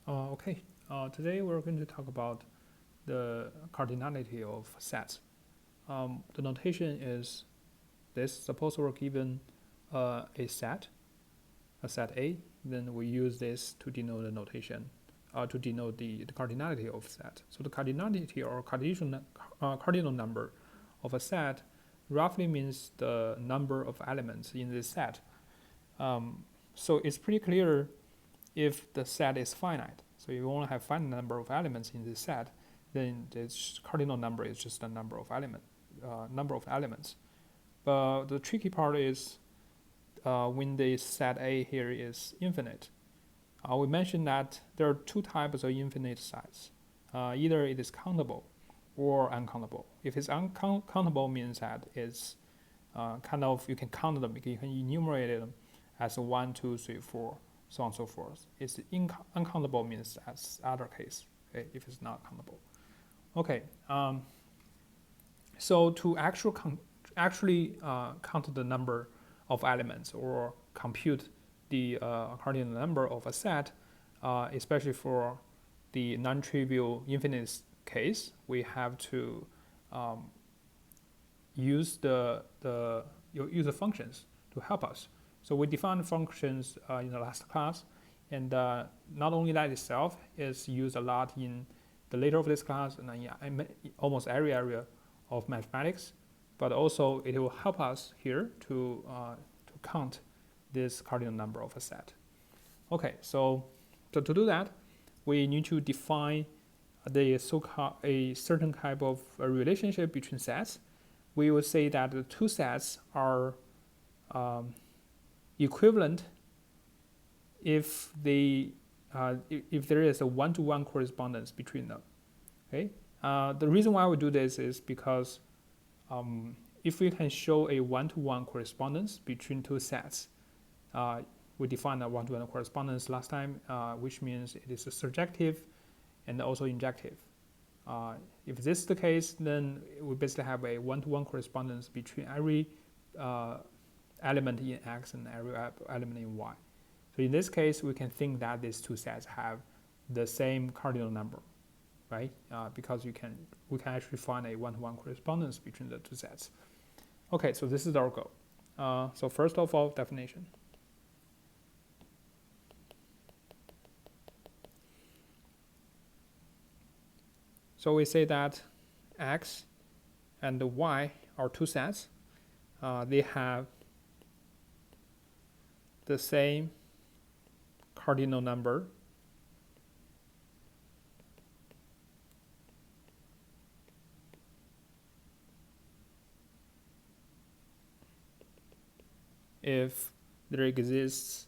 Okay, today we're going to talk about the cardinality of sets. The notation is this. Suppose we're given a set A, then we use this to denote the notation, to denote the cardinality of set. So the cardinality or cardinal number of a set roughly means the number of elements in this set. So it's pretty clear if the set is finite. So you only have finite number of elements in this set, then this cardinal number is just the number of elements. But the tricky part is when the set A here is infinite. We mentioned that there are two types of infinite sets. Either it is countable or uncountable. If it's uncountable, means that it's you can count them, you can enumerate them as 1, 2, 3, 4, so on and so forth. It's uncountable means that's other case, okay, if it's not countable. Okay, so to actually count the number of elements or compute the cardinal number of a set, especially for the non-trivial infinite case, we have to use the functions to help us. So we defined functions in the last class, and not only that itself is used a lot in the later of this class and in almost every area of mathematics, but also it will help us here to count this cardinal number of a set. Okay, so to do that, we need to define a certain type of a relationship between sets. We would say that the two sets are equivalent if there is a one-to-one correspondence between them. Okay, the reason why we do this is because if we can show a one-to-one correspondence between two sets, we defined a one-to-one correspondence last time, which means it is surjective and also injective. If this is the case, then we basically have a one-to-one correspondence between every element in X and every element in Y. So in this case, we can think that these two sets have the same cardinal number, right? Because we can actually find a one-to-one correspondence between the two sets. Okay, so this is our goal. So first of all, definition. So we say that X and Y are two sets. They have the same cardinal number if there exists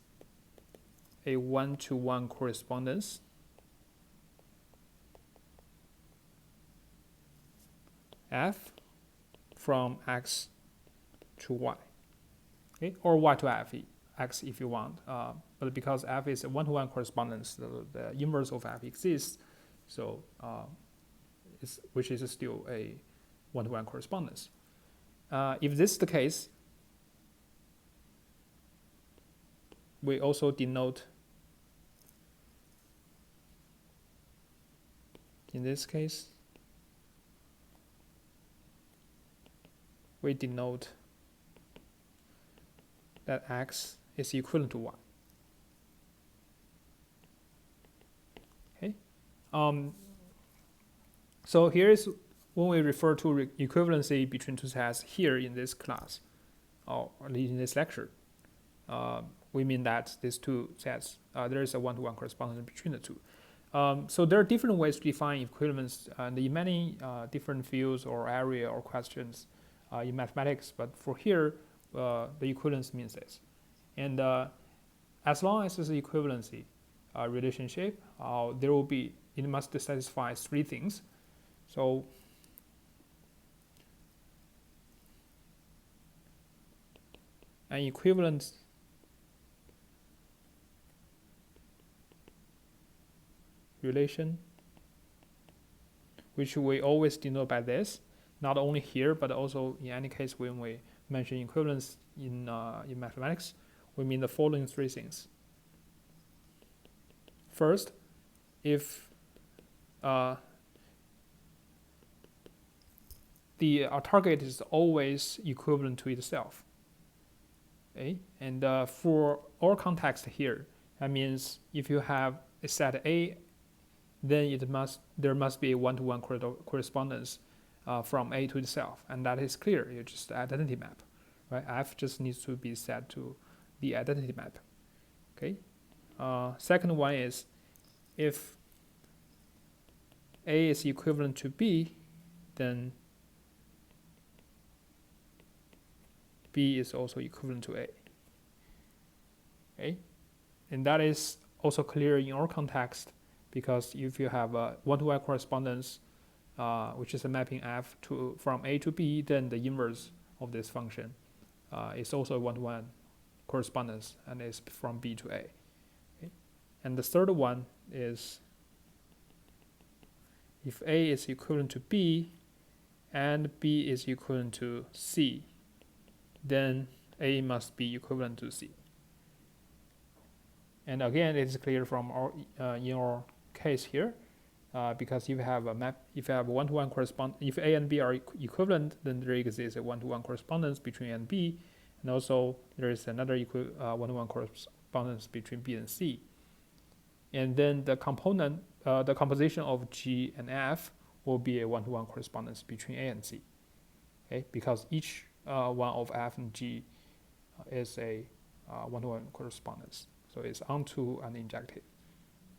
a one-to-one correspondence F from X to Y, okay, or Y to X if you want, but because F is a one-to-one correspondence, the inverse of F exists, so which is still a one-to-one correspondence. If this is the case, we also denote, in this case, we denote that X is equivalent to Y. Okay. So here is when we refer to equivalency between two sets here in this class, or in this lecture. We mean that these two sets, there is a one-to-one correspondence between the two. So there are different ways to define equivalence in many different fields or area or questions in mathematics, but for here, the equivalence means this. And as long as there's an equivalency relationship, it must satisfy three things. So an equivalent relation, which we always denote by this, not only here, but also in any case when we mention equivalence in mathematics, we mean the following three things. First, if the target is always equivalent to itself. Okay, and for our context here, that means if you have a set A, then there must be a one-to-one correspondence from A to itself, and that is clear. It's just the identity map, right? F just needs to be set to the identity map. Okay. Second one is if A is equivalent to B, then B is also equivalent to A. Okay, and that is also clear in our context, because if you have a one-to-one correspondence, which is a mapping F from A to B, then the inverse of this function is also a one-to-one correspondence, and is from B to A. Okay? And the third one is if A is equivalent to B and B is equivalent to C, then A must be equivalent to C. And again, it is clear from our in our case here, because if you have a map, if you have one-to-one correspondence, if A and B are equivalent, then there exists a one-to-one correspondence between A and B, and also there is another one-to-one correspondence between B and C. And then the composition of G and F will be a one-to-one correspondence between A and C. Okay, because each one of F and G is a one-to-one correspondence. So it's onto and injective.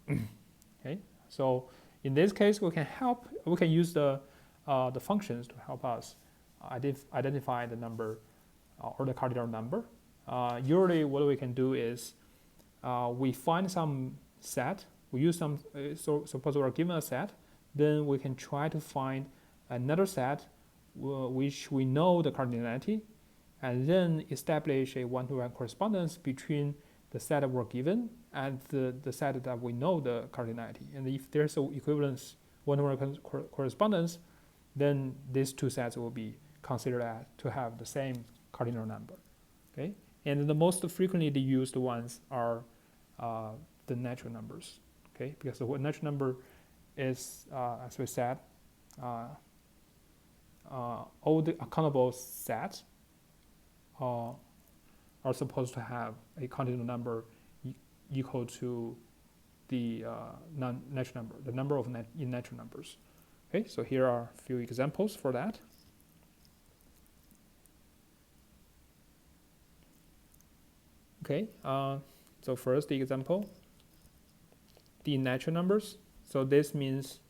Okay, so in this case, we can use the functions to help us identify the number or the cardinal number. Usually, what we can do is we find some set. We use some. So suppose we're given a set, then we can try to find another set which we know the cardinality, and then establish a one-to-one correspondence between the set that we're given and the set that we know the cardinality. And if there's an equivalence one-to-one correspondence, then these two sets will be considered to have the same cardinal number. Okay, and the most frequently used ones are the natural numbers. Okay, because the natural number is, as we said, all the countable sets are supposed to have a cardinal number equal to the non-natural number, the number of natural numbers. Okay, so here are a few examples for that. Okay, so first the example, the natural numbers. So this means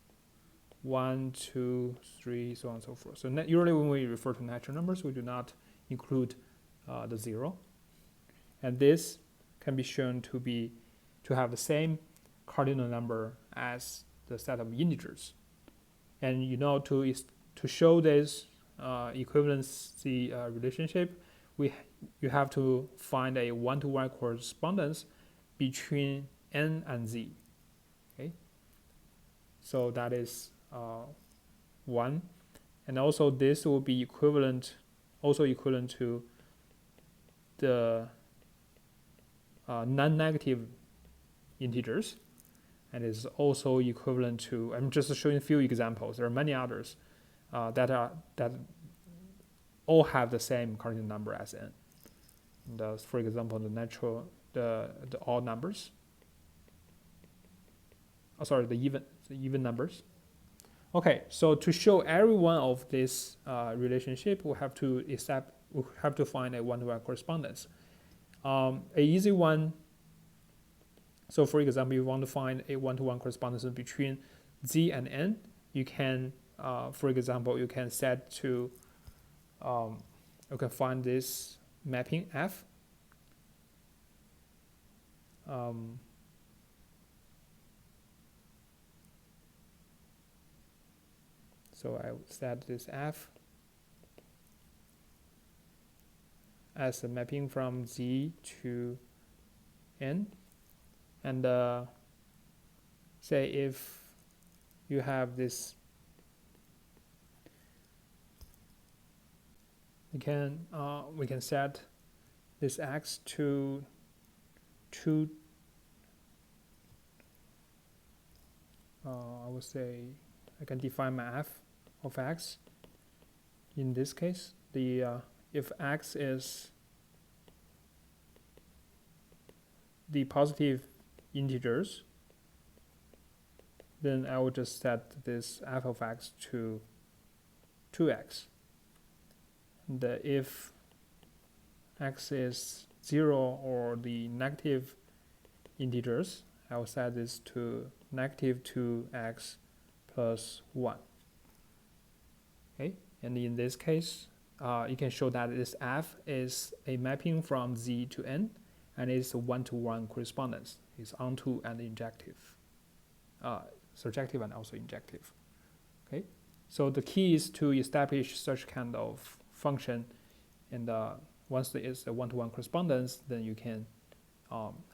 1, 2, 3, so on and so forth. So usually when we refer to natural numbers, we do not include the 0. And this can be shown to have the same cardinal number as the set of integers. And to show this equivalency relationship, you have to find a one-to-one correspondence between n and z. Okay, so that is 1, and also this will be equivalent to the non-negative integers, and is also equivalent to. I'm just showing a few examples. There are many others that all have the same cardinal number as n. And, for example, the odd numbers. The even numbers. Okay, so to show every one of this relationship, we have to find a one-to-one correspondence. A easy one. So, for example, you want to find a one-to-one correspondence between z and n. You can, for example, you can set to. You can find this mapping F. So I would set this F as a mapping from z to n, and say if you have this, we can set this x to I would say I can define my f of x. In this case, if x is the positive integers, then I will just set this f of x to 2x. And if x is 0 or the negative integers, I will set this to negative 2x plus 1. Okay, and in this case, you can show that this f is a mapping from z to n, and it's a one-to-one correspondence. It's onto and injective, surjective and also injective. Okay, so the key is to establish such kind of function, and once there is a one-to-one correspondence, then you can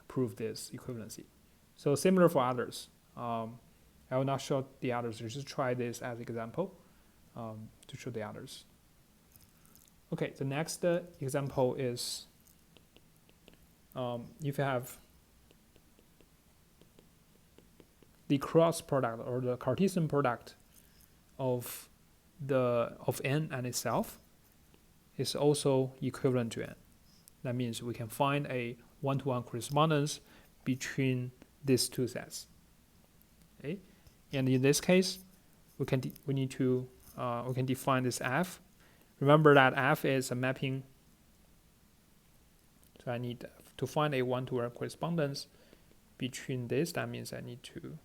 prove this equivalency. So similar for others. I will not show the others. Just try this as an example to show the others. Okay, the next example is if you have the cross product or the Cartesian product of n and itself is also equivalent to n. That means we can find a one-to-one correspondence between these two sets. Okay, and in this case, we can define this f. Remember that f is a mapping. So I need to find a one-to-one correspondence between this. That means I need to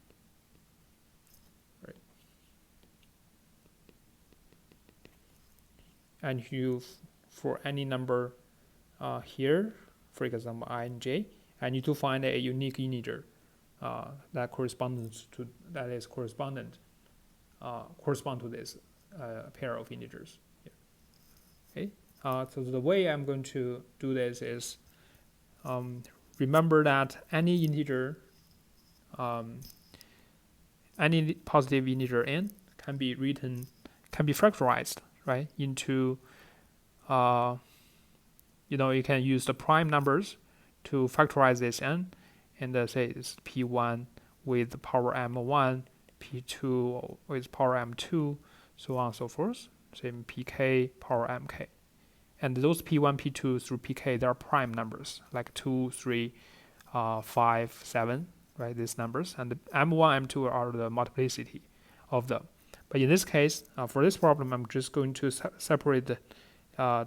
and for any number here, for example I and j, I need to find a unique integer that corresponds to correspond to this pair of integers here. Okay, so the way I'm going to do this is remember that any integer, any positive integer n can be factorized, right, into you can use the prime numbers to factorize this n, and say it's p1 with the power m1, p2 with power m2, so on and so forth. Same pk power mk, and those p1, p2 through pk, they are prime numbers like 2, 3, 5, 7, right? These numbers, and the m1, m2 are the multiplicity of them. But in this case, for this problem, I'm just going to separate the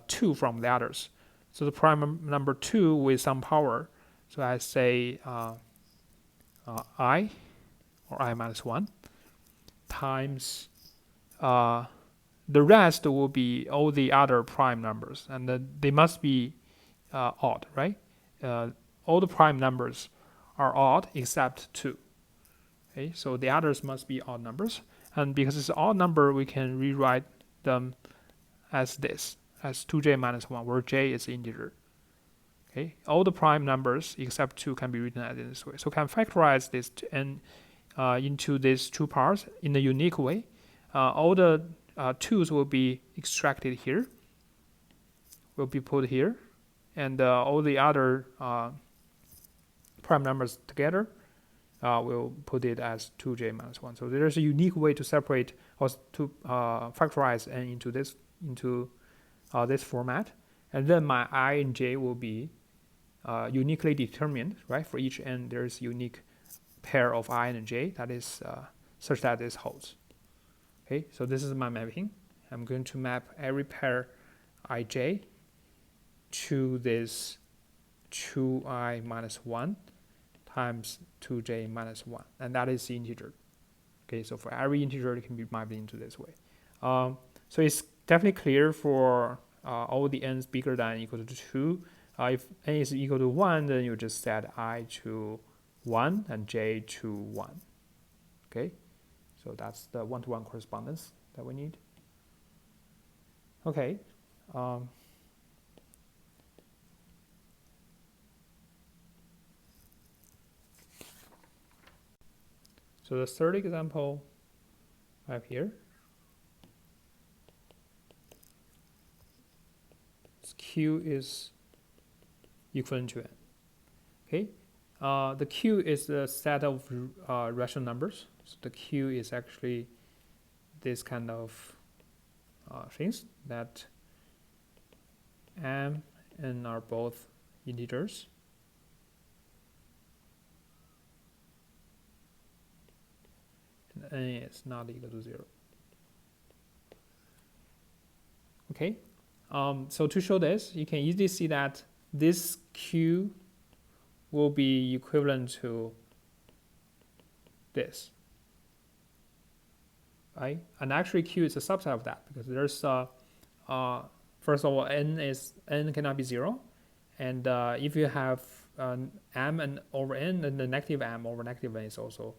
2 from the others. So the prime number 2 with some power, so I say I, or I minus 1, times the rest will be all the other prime numbers, and they must be odd, right? All the prime numbers are odd except 2. Okay, so the others must be odd numbers. And because it's an odd number, we can rewrite them as this, as 2j minus 1, where j is integer. Okay, all the prime numbers except 2 can be written as in this way. So can factorize this into these two parts in a unique way. All the 2's will be extracted here, will be put here, and all the other prime numbers together we'll put it as 2j minus 1. So there's a unique way to separate or to factorize n into this format, and then my I and j will be uniquely determined, right? For each n, there's a unique pair of I and j that is such that this holds. Okay, so this is my mapping. I'm going to map every pair ij to this 2i minus 1 times 2j minus 1, and that is the integer. Okay, so for every integer, it can be mapped into this way. So it's definitely clear for all the n's bigger than or equal to 2. If n is equal to 1, then you just set I to 1 and j to 1. Okay, so that's the one-to-one correspondence that we need. Okay. So the third example I have here, q is equivalent to n. Okay, The Q is the set of rational numbers. So the Q is actually this kind of things that m and n are both integers. And n is not equal to 0. Okay, so to show this, you can easily see that this Q will be equivalent to this, right? And actually Q is a subset of that, because there's first of all, n cannot be 0, and if you have m and over n, then the negative m over negative n is also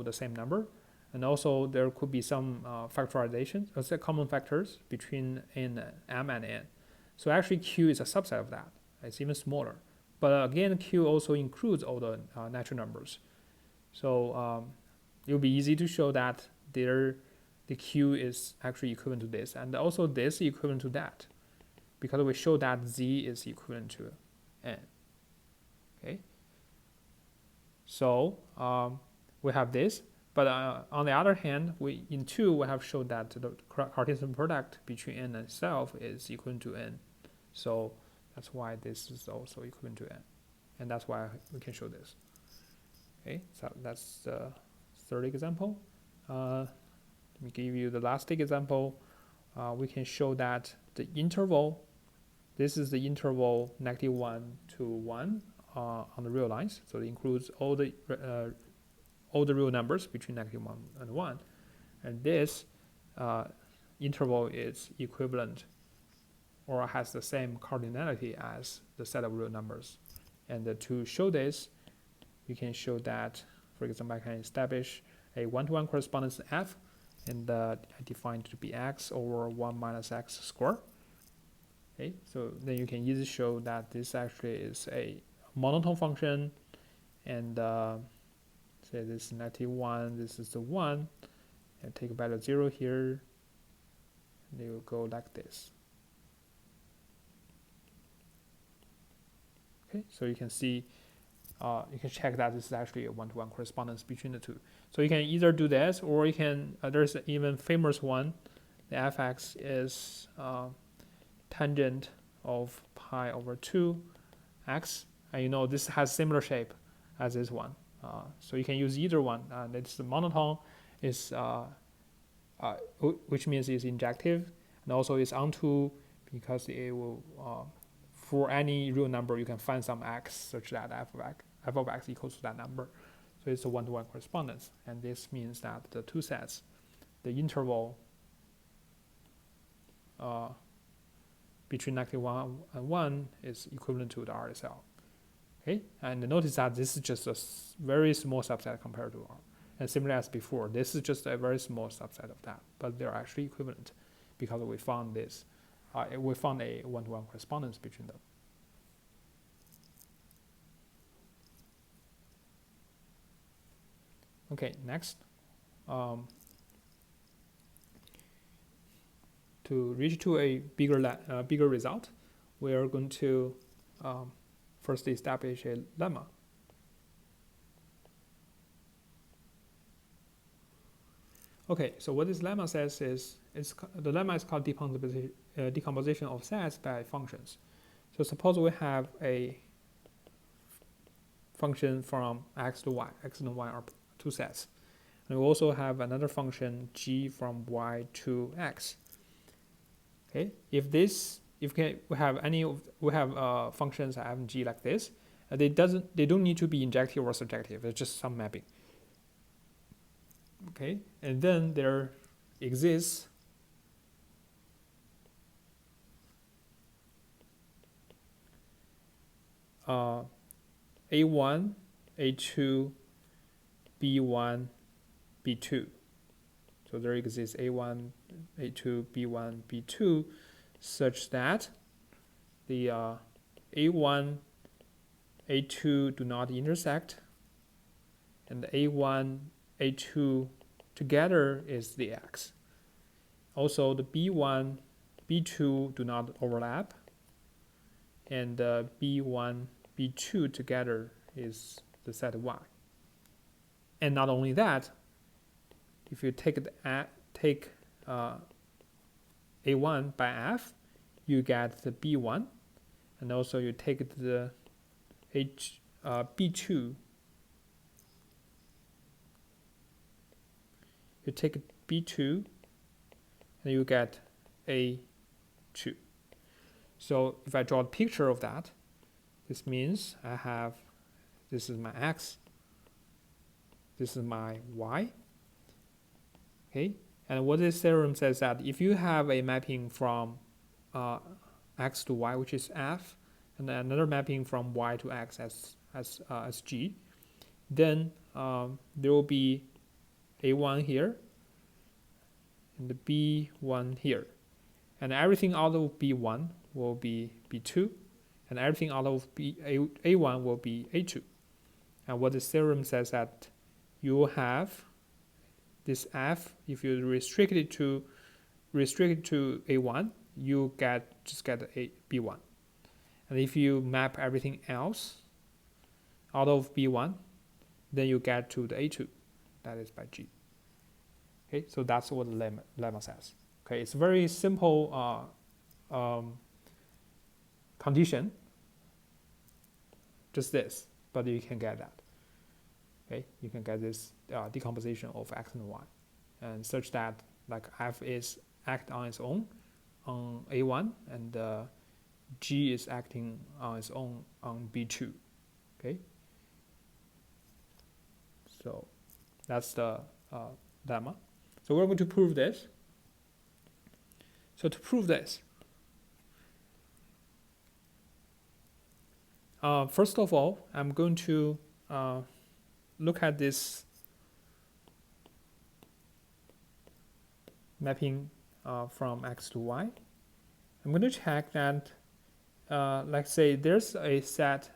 the same number. And also there could be some factorization, common factors between m and n. So actually Q is a subset of that. It's even smaller. But again, Q also includes all the natural numbers. So it will be easy to show that the Q is actually equivalent to this, and also this is equivalent to that, because we show that Z is equivalent to n. Okay. So we have this. But on the other hand, in 2 we have shown that the Cartesian product between n and itself is equivalent to n. So that's why this is also equivalent to n, and that's why we can show this. Okay, so that's the third example. Let me give you the last example. We can show that the interval, this is the interval -1 to 1 on the real lines. So it includes all the real numbers between -1 and 1, and this interval is equivalent or has the same cardinality as the set of real numbers. And to show this, we can show that, for example, I can establish a one-to-one correspondence f, and I define it to be x over 1 minus x squared. Okay, so then you can easily show that this actually is a monotone function, and say this is -1, this is the 1, and take value 0 here, and it will go like this. Okay, so you can see, you can check that this is actually a one-to-one correspondence between the two. So you can either do this, or you can, there's an even famous one, the fx is tangent of pi over 2x, and you know this has similar shape as this one. So you can use either one. It's the monotone, is which means it's injective, and also it's onto, because it will for any real number you can find some x such that f of x equals to that number. So it's a one-to-one correspondence, and this means that the two sets, the interval between -1 and 1 is equivalent to the RSL. Okay, and notice that this is just a very small subset compared to R. And similar as before, this is just a very small subset of that, but they're actually equivalent because we found this. We found a one-to-one correspondence between them. Okay, next. To reach to a bigger result, we are going to first establish a lemma. Okay, so what this lemma says is, the lemma is called decomposition of sets by functions. So suppose we have a function from x to y. X and y are two sets. And we also have another function g from y to x. Okay, we have functions f and g like this. They don't need to be injective or surjective. It's just some mapping. Okay, and then there exists A1, A2, B1, B2. So there exists A1, A2, B1, B2, such that the A1, A2 do not intersect, and the A1, A2 together is the x. Also, the B1, B2 do not overlap, and B1, B2 together is the set Y. And not only that, if you take A1 by F, you get the B1, and also you take the B2, you take B2, and you get A2. So if I draw a picture of that, this means I have, this is my X, this is my Y, okay? And what this theorem says that if you have a mapping from X to Y, which is F, and then another mapping from Y to X as G, then there will be A1 here and the B1 here, and everything out of B1 will be B2, and everything out of A1 will be A2. And what the theorem says that you have this F, if you restrict it to A1, you just get a B1. And if you map everything else out of B1, then you get to the A2, that is by G. Okay, so that's what the lemma says. Okay, it's a very simple condition, just this, but you can get that. Okay, you can get this decomposition of X and Y, and such that like F is act on its own on A1, and G is acting on its own on B2. Okay, so that's the lemma. So we're going to prove this. So to prove this, first of all, I'm going to look at this mapping from X to Y. I'm going to check that, let's say there's a subset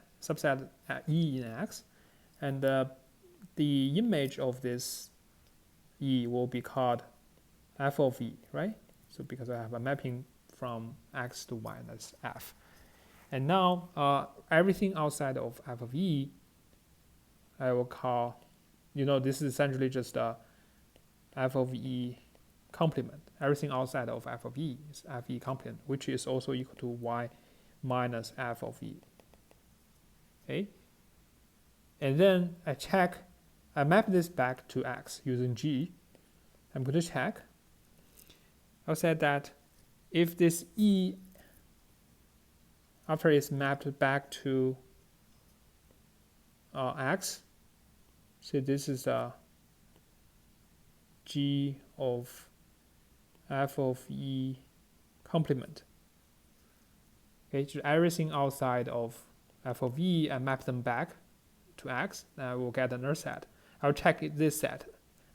E in X, and the image of this E will be called F of E, right? So because I have a mapping from X to Y, that's F. And now everything outside of F of E, I will call, this is essentially just a F of E complement. Everything outside of F of E is F E complement, which is also equal to Y minus F of E. Okay? And then I map this back to X using G. I'm going to check. I'll say that if this E, after it's mapped back to X, so this is a G of F of E complement. Okay, so everything outside of F of E, I map them back to X, then I will get another set. I'll check this set,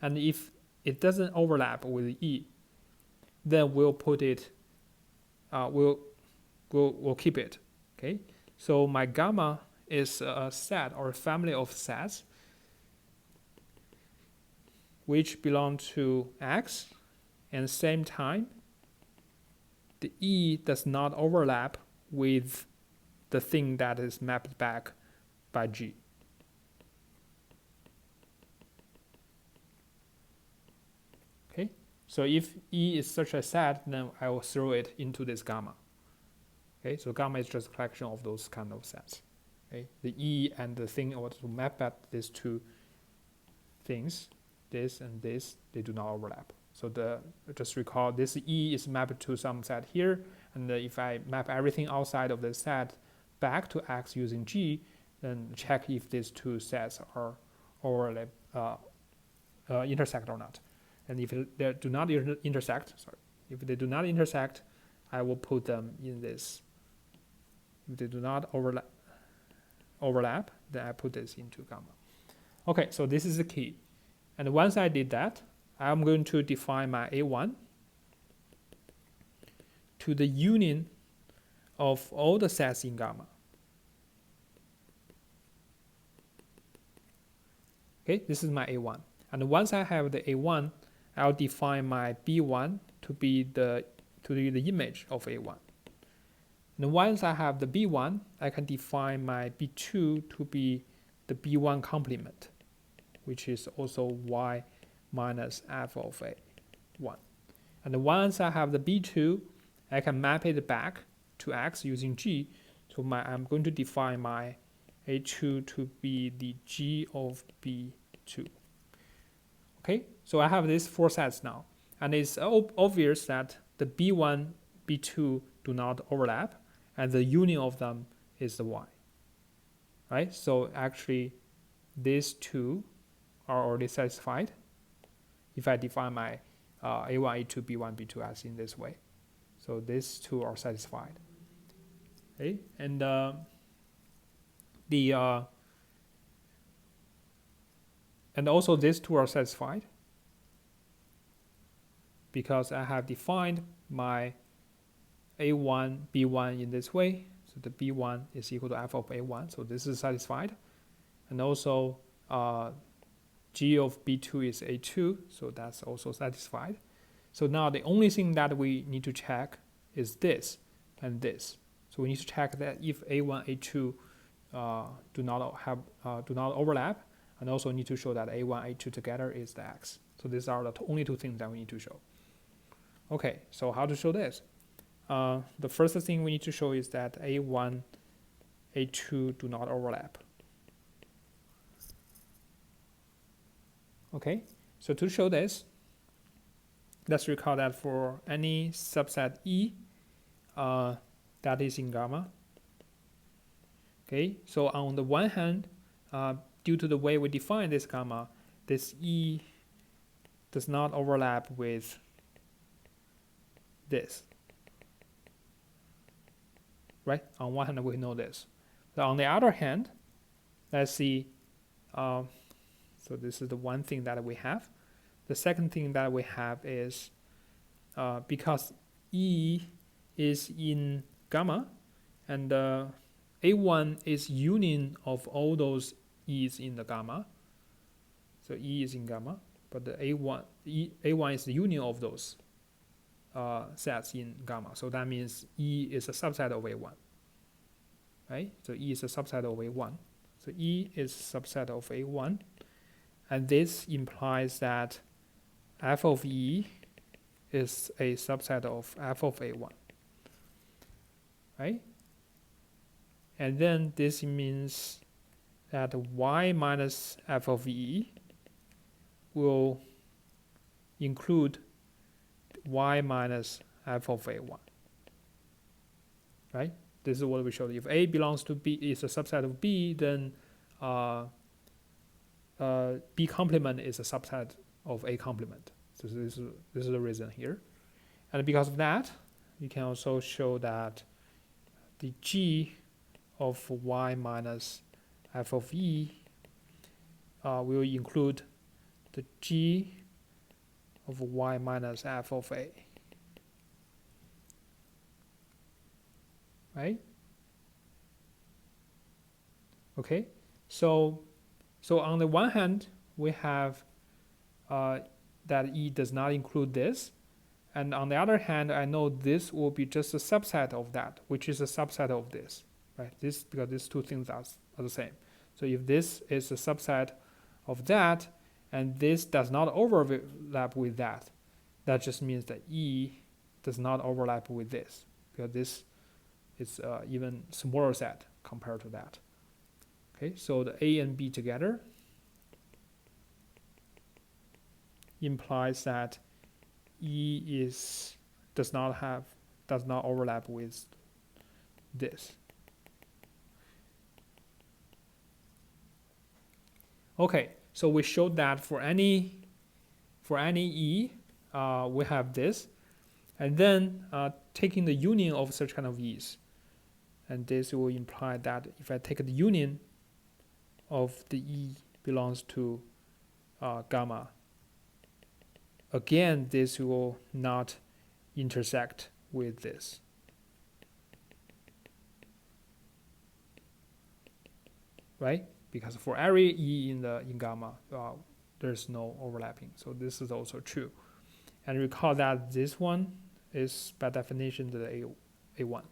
and if it doesn't overlap with E, then we'll put it, we'll keep it. Okay, so my gamma is a set or a family of sets which belong to X, and same time the E does not overlap with the thing that is mapped back by G. Okay, so if E is such a set, then I will throw it into this gamma. Okay, so gamma is just a collection of those kind of sets. Okay, the E and the thing I want to map back these two things, this and this, they do not overlap. So just recall this E is mapped to some set here, and if I map everything outside of this set back to X using G, then check if these two sets are overlap, intersect or not. And if they do not intersect, if they do not intersect, I will put them in this. If they do not overlap, then I put this into gamma. Okay, so this is the key. And once I did that, I'm going to define my A1 to the union of all the sets in gamma. Okay, this is my A1. And once I have the A1, I'll define my B1 to be the image of A1. And once I have the B1, I can define my B2 to be the B1 complement, which is also y minus f of a1. And once I have the B2, I can map it back to x using g. So I'm going to define my a2 to be the g of b2. Okay, so I have these 4 sets now. And it's obvious that the b1, b2 do not overlap, and the union of them is the y. Right? So actually, these two are already satisfied if I define my a1, a2, b1, b2 as in this way. So these two are satisfied. Okay, and and also these two are satisfied because I have defined my a1, b1 in this way. So the b1 is equal to f of a1. So this is satisfied. And also g of b2 is a2. So that's also satisfied. So now the only thing that we need to check is this and this. So we need to check that if a1, a2 do not overlap, and also need to show that a1, a2 together is the x. So these are the only two things that we need to show. Okay, so how to show this? The first thing we need to show is that a1, a2 do not overlap. Okay, so to show this, let's recall that for any subset E that is in gamma. Okay, so on the one hand, due to the way we define this gamma, this E does not overlap with this. Right? On one hand, we know this. But on the other hand, let's see. So this is the one thing that we have. The second thing that we have is because E is in gamma, and A1 is union of all those E's in the gamma. So E is in gamma, but the A1 is the union of those sets in gamma. So that means E is a subset of A1. Right? So E is a subset of A1. So E is a subset of A1. And this implies that f of E is a subset of f of A1. Right? And then this means that y minus f of E will include y minus f of A1. Right? This is what we showed. If A belongs to B, is a subset of B, then B complement is a subset of A complement. So this is the reason here. And because of that, you can also show that the G of y minus f of E will include the G of y minus f of A. Right? Okay, so on the one hand, we have that E does not include this, and on the other hand, I know this will be just a subset of that, which is a subset of this, right? This because these two things are the same. So if this is a subset of that, and this does not overlap with that, that just means that E does not overlap with this, because this is even smaller set compared to that. Okay, so the A and B together implies that E does not overlap with this. Okay, so we showed that for any E, we have this, and then taking the union of such kind of E's, and this will imply that if I take the union of the E belongs to gamma, again this will not intersect with this. Right? Because for every E in gamma, there's no overlapping. So this is also true. And recall that this one is by definition the A1.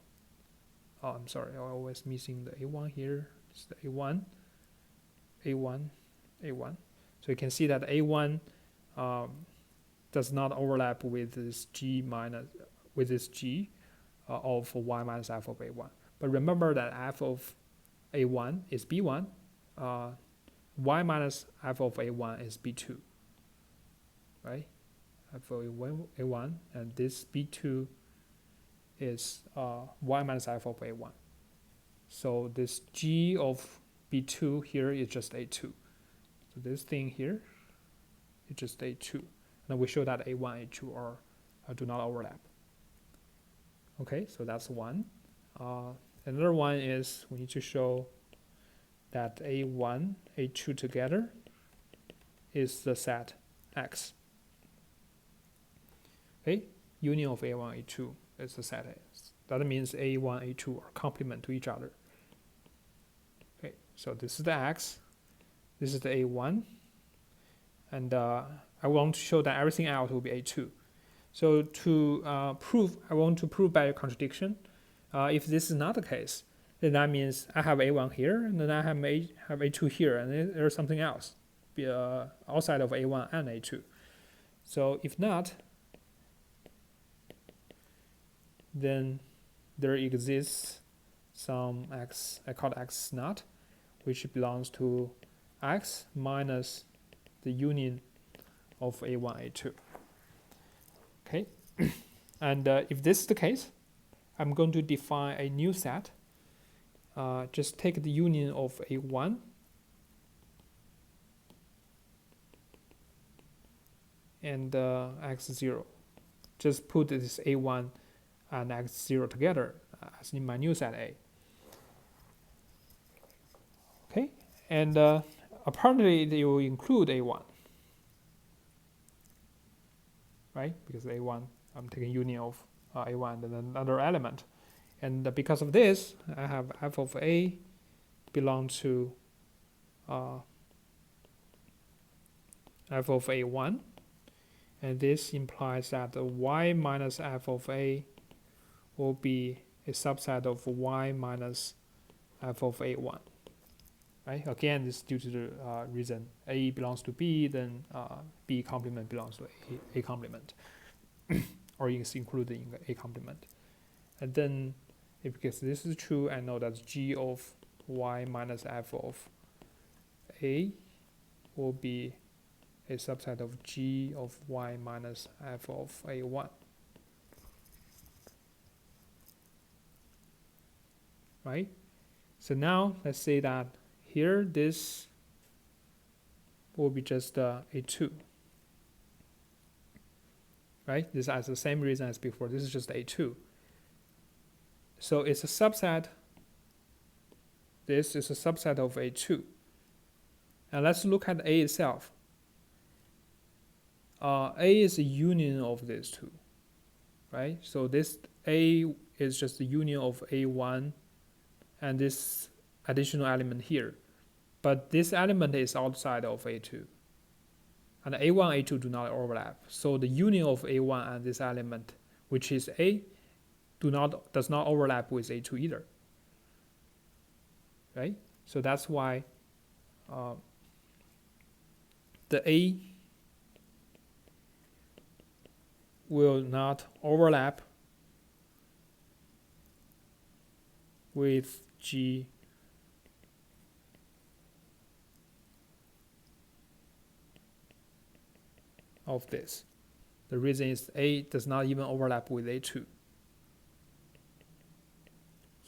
Oh, I'm sorry, I'm always missing the A1 here. It's the A1, A1, A1. So you can see that A1 does not overlap with this G of y minus f of A1. But remember that f of A1 is B1, y minus f of A1 is B2, right? F of A1, and this B2 is y minus f of A1. So this G of B2 here is just A2. So this thing here is just A2. And we show that A1, A2 do not overlap. Okay, so that's one. Another one is we need to show that A1, A2 together is the set X. Okay, union of A1, A2 is the set X. That means A1, A2 are complement to each other. Okay, so this is the X, this is the A1, and I want to show that everything else will be A2. So to prove, I want to prove by a contradiction. If this is not the case, then that means I have A1 here, and then I have A2 here, and there's something else outside of A1 and A2. So if not, then there exists some X, I call it X naught, which belongs to X minus the union of A1, A2. Okay, and if this is the case, I'm going to define a new set. Just take the union of A1 and X0. Just put this A1 and X0 together as in my new set A. Okay, and apparently they will include A1. Right, because A1, I'm taking union of A1 and then another element. And because of this, I have f of A belongs to f of A1. And this implies that the y minus f of A will be a subset of y minus f of A1. Right? Again, this is due to the reason A belongs to B, then B complement belongs to A complement, or it's included in the A complement. And then, because this is true, I know that G of y minus f of A will be a subset of G of y minus f of A1. Right? So now, let's say that here, this will be just A2, right? This has the same reason as before. This is just A2. So it's a subset. This is a subset of A2. And let's look at A itself. A is a union of these two, right? So this A is just the union of A1 and this additional element here. But this element is outside of A2. And A1, A2 do not overlap. So the union of A1 and this element, which is A, does not overlap with A2 either. Right? So that's why the A will not overlap with G of this. The reason is A does not even overlap with A2.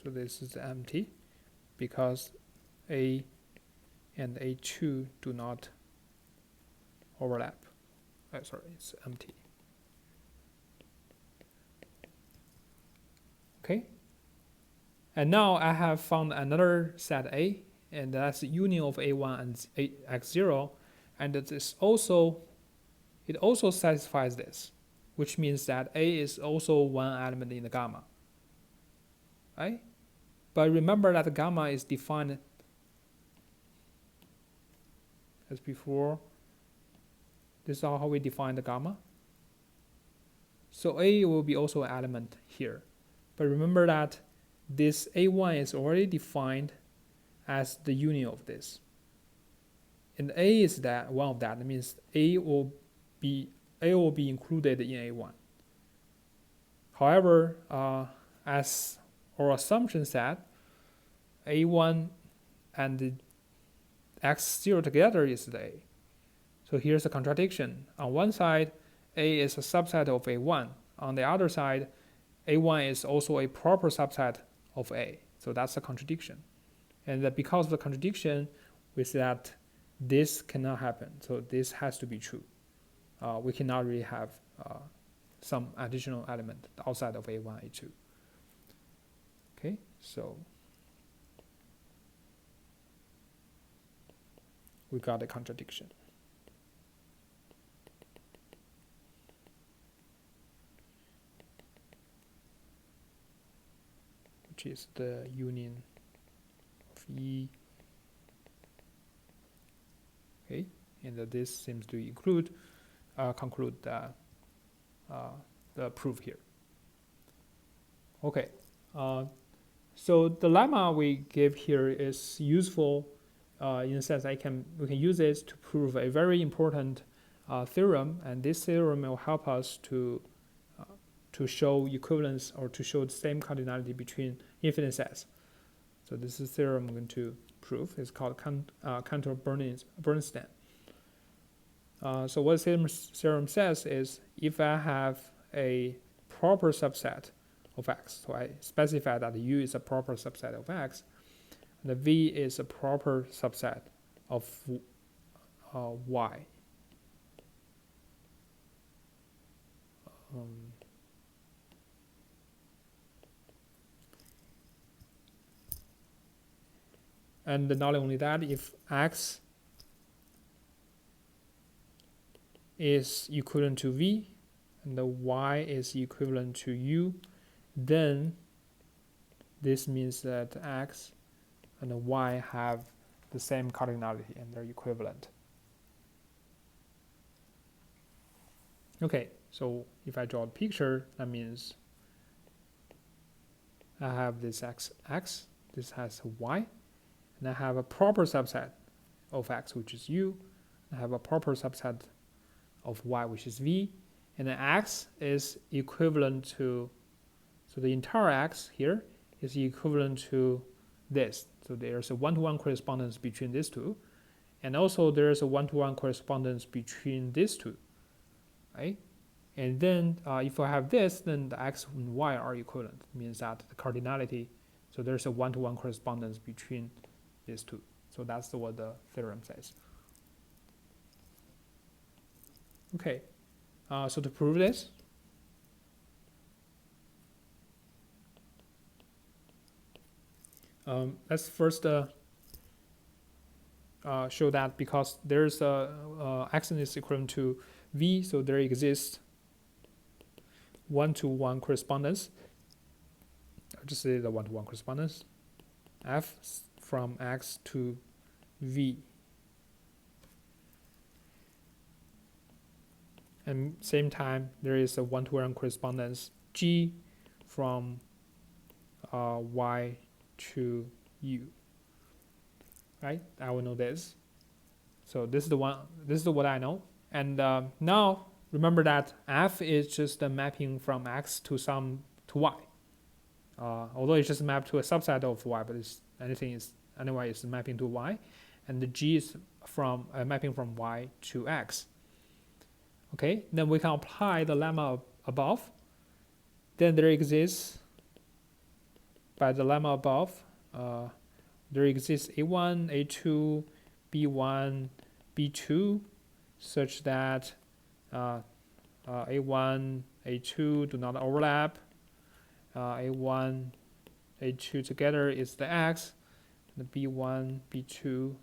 So this is empty because A and A2 do not overlap. Sorry, it's empty. Okay. And now I have found another set A, and that's the union of A1 and X0, and it also satisfies this, which means that A is also one element in the gamma. Right? But remember that the gamma is defined as before. This is how we define the gamma. So A will be also an element here. But remember that this A1 is already defined as the union of this. And A is that one of that. That means A will be included in A1. However, as our assumption said, A1 and the X0 together is the A. So here's a contradiction. On one side, A is a subset of A1. On the other side, A1 is also a proper subset of A. So that's a contradiction. And that because of the contradiction, we say that this cannot happen. So this has to be true. We cannot really have some additional element outside of A1, A2. Okay, so we got a contradiction. Which is the union of E. Okay, and this seems to conclude the proof here. Okay, so the lemma we give here is useful in the sense we can use this to prove a very important theorem, and this theorem will help us to show equivalence or to show the same cardinality between infinite sets. So this is the theorem I'm going to prove. It's called Cantor-Bernstein. So what the theorem says is, if I have a proper subset of X, so I specify that U is a proper subset of X, and the V is a proper subset of Y. And not only that, if X is equivalent to V and the Y is equivalent to U, then this means that X and the Y have the same cardinality and they're equivalent. Okay, so if I draw a picture, that means I have this X, this has a Y, and I have a proper subset of X, which is U. I have a proper subset of Y, which is V, and then X is equivalent to, so the entire X here is equivalent to this. So there's a one-to-one correspondence between these two, and also there's a one-to-one correspondence between these two, right? And then if I have this, then the X and Y are equivalent. It means that the cardinality, so there's a one-to-one correspondence between these two. So that's what the theorem says. Okay, so to prove this, let's first show that because there's X is equivalent to V, so there exists one-to-one correspondence. I'll just say the one-to-one correspondence, F from X to V. And same time, there is a one-to-one correspondence G from Y to U. Right? I will know this. So this is the one. This is what I know. And now remember that F is just a mapping from X to Y. Although it's just mapped to a subset of Y, but anyway it's mapping to Y, and the G is from mapping from Y to X. Okay, then we can apply the lemma above. Then there exists, by the lemma above, there exists A1, A2, B1, B2, such that A1, A2 do not overlap. A1, A2 together is the X. The B1, B2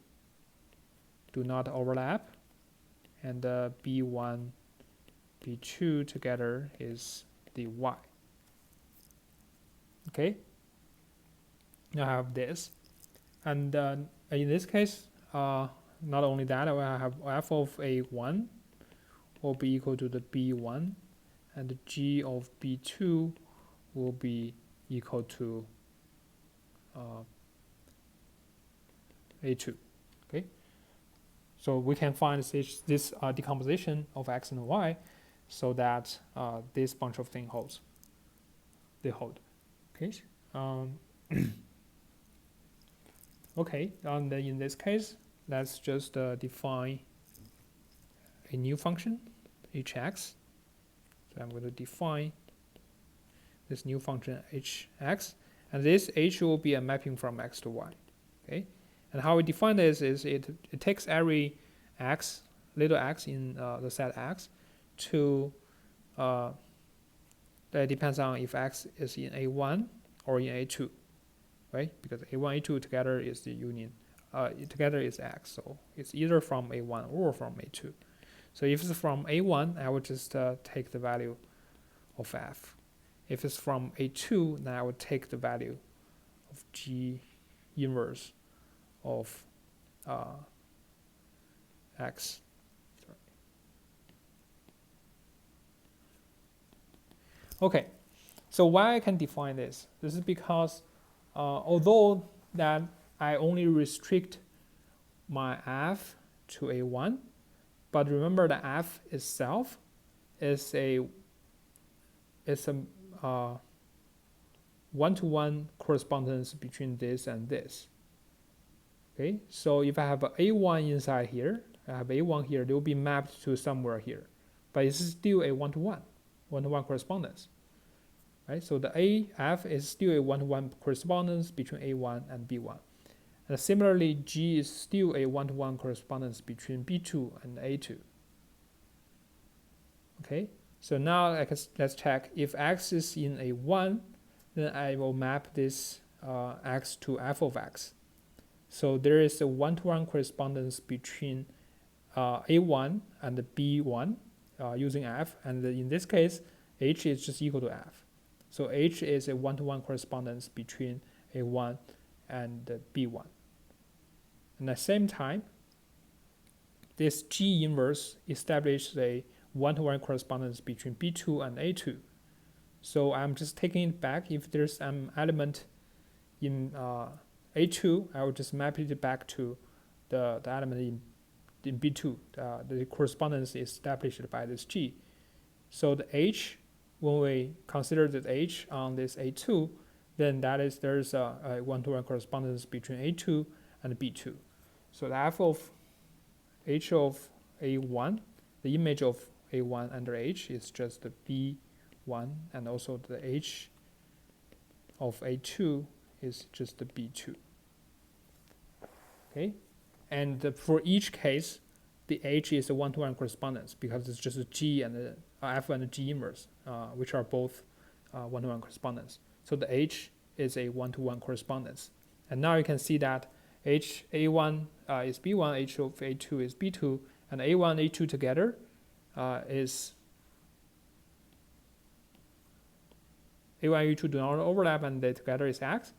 do not overlap. And the B1, B2 together is the Y. Okay? Now I have this. And in this case, not only that, I will have F of A1 will be equal to the B1, and the G of B2 will be equal to A2. Okay, so we can find this decomposition of x and y, so that this bunch of things holds. They hold. Okay. Okay. And in this case, let's just define a new function, hx. So I'm going to define this new function hx, and this h will be a mapping from x to y. Okay. And how we define this is it takes every x, little x in the set x, to that depends on if x is in A1 or in A2, right? Because A1, A2 together is the union, together is x, so it's either from A1 or from A2. So if it's from A1, I would just take the value of f. If it's from A2, then I would take the value of G inverse of x. Sorry. Okay, so why I can define this? This is because although that I only restrict my f to A1, but remember that f itself is a one-to-one correspondence between this and this. Okay, so if I have A1 inside here, I have A1 here, they will be mapped to somewhere here, but it's still a one-to-one correspondence, right? So the AF is still a one-to-one correspondence between A1 and B1. And similarly, G is still a one-to-one correspondence between B2 and A2. Okay, so now let's check. If x is in A1, then I will map this x to f of x. So there is a one-to-one correspondence between A1 and B1 using f, and in this case, h is just equal to f. So h is a one-to-one correspondence between A1 and B1. And at the same time, this G inverse establishes a one-to-one correspondence between B2 and A2. So I'm just taking it back. If there's an element in A2, I will just map it back to the element in B2. The correspondence is established by this G. So the H, when we consider the H on this A2, then there's a one-to-one correspondence between A2 and B2. So the f of H of A1, the image of A1 under H is just the B1, and also the H of A2 is just the B2. Okay, and for each case, the H is a one-to-one correspondence because it's just a G and the F and the G inverse, which are both one-to-one correspondence. So the H is a one-to-one correspondence. And now you can see that A1 is B1, H of A2 is B2, and A1 and A2 together is A1 and A2 do not overlap, and they together is X.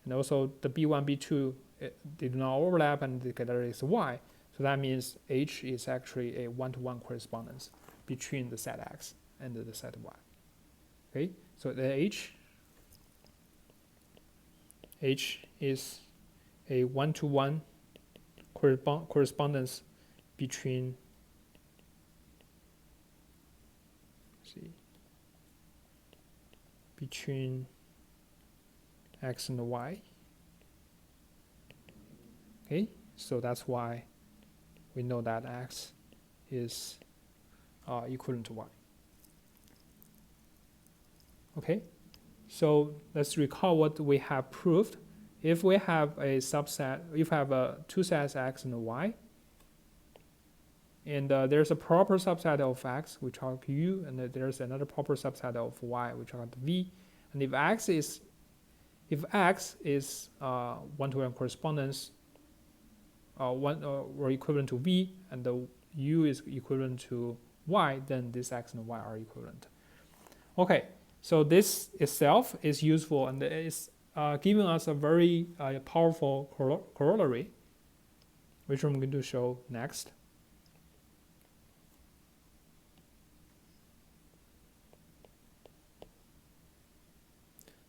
And also the B1, B2, they do not overlap, and together is Y. So that means H is actually a one-to-one correspondence between the set X and the set Y. Okay, so the H is a one-to-one correspondence between X and Y. Okay, so that's why we know that X is equivalent to Y. Okay, so let's recall what we have proved. If we have a subset, if we have two sets X and Y, and there's a proper subset of X, which are U, and there's another proper subset of Y, which are V, and if X is one-to-one correspondence, or equivalent to V, and the U is equivalent to Y, then this X and Y are equivalent. Okay, so this itself is useful, and it's giving us a very powerful corollary, which I'm going to show next.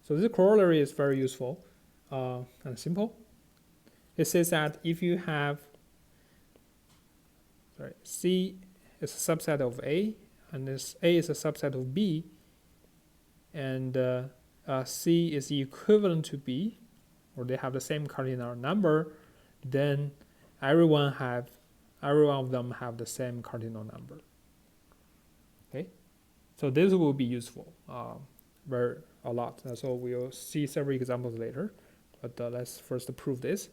So this corollary is very useful. and simple. It says that if you have, C is a subset of A, and this A is a subset of B, and C is equivalent to B, or they have the same cardinal number, then every one of them have the same cardinal number. Okay, so this will be useful a lot. So we'll see several examples later, but let's first prove this.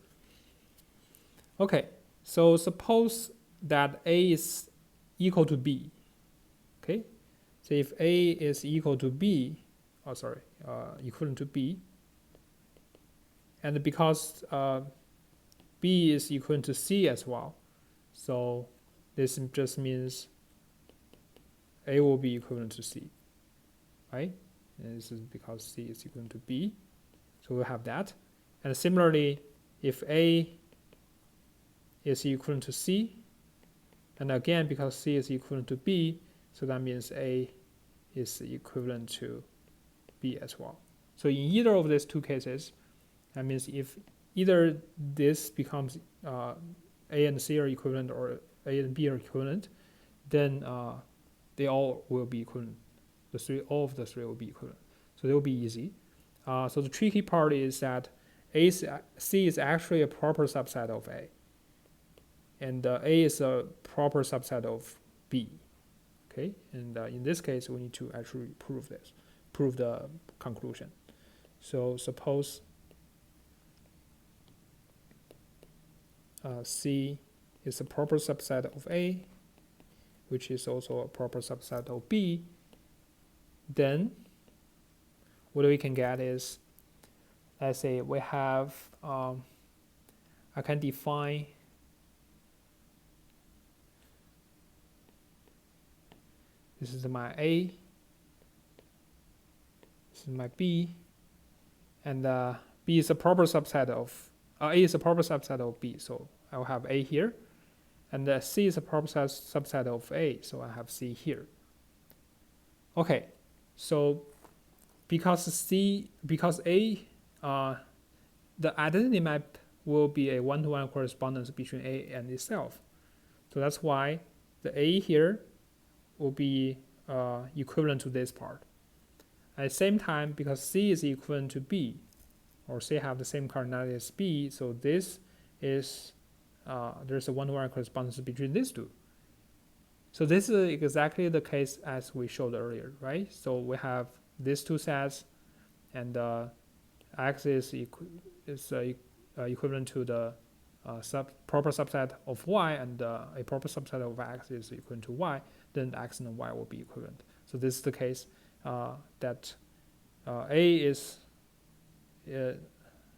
Okay, so suppose that A is equal to B. Okay, so if A is equal to B, equivalent to B, and because B is equivalent to C as well, so this just means A will be equivalent to C, right? And this is because C is equivalent to B, so we'll have that. And similarly, if A is equivalent to C, and again because C is equivalent to B, so that means A is equivalent to B as well. So in either of these two cases, that means if either this becomes A and C are equivalent or A and B are equivalent, then they all will be equivalent. All of the three will be equivalent. So they will be easy. So the tricky part is that C is actually a proper subset of A, and A is a proper subset of B. Okay, and in this case, we need to actually prove the conclusion. So suppose C is a proper subset of A, which is also a proper subset of B, then what we can get is, let's say we have, I can define this is my A, this is my B, and B is a proper subset of, A is a proper subset of B, so I'll have A here, and C is a proper subset of A, so I have C here. Okay, so because A, the identity map will be a one-to-one correspondence between A and itself, so that's why the A here will be equivalent to this part. At the same time, because C is equivalent to B, or C have the same cardinality as B, so this is there's a one-to-one correspondence between these two. So this is exactly the case as we showed earlier, right? So we have these two sets, and X is equivalent to the proper subset of Y, and a proper subset of X is equivalent to Y, then X and Y will be equivalent. So this is the case that A is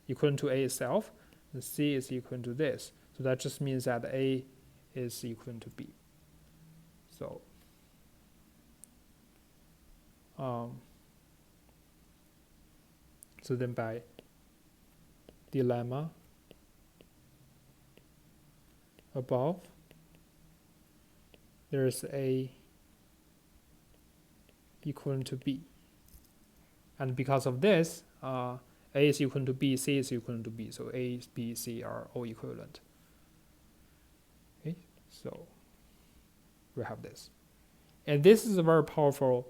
equivalent to A itself, and C is equivalent to this. So that just means that A is equivalent to B. So so then by dilemma above, there's A equivalent to B, and because of this, A is equivalent to B, C is equivalent to B, so A, B, C are all equivalent. Okay, so we have this, and this is a very powerful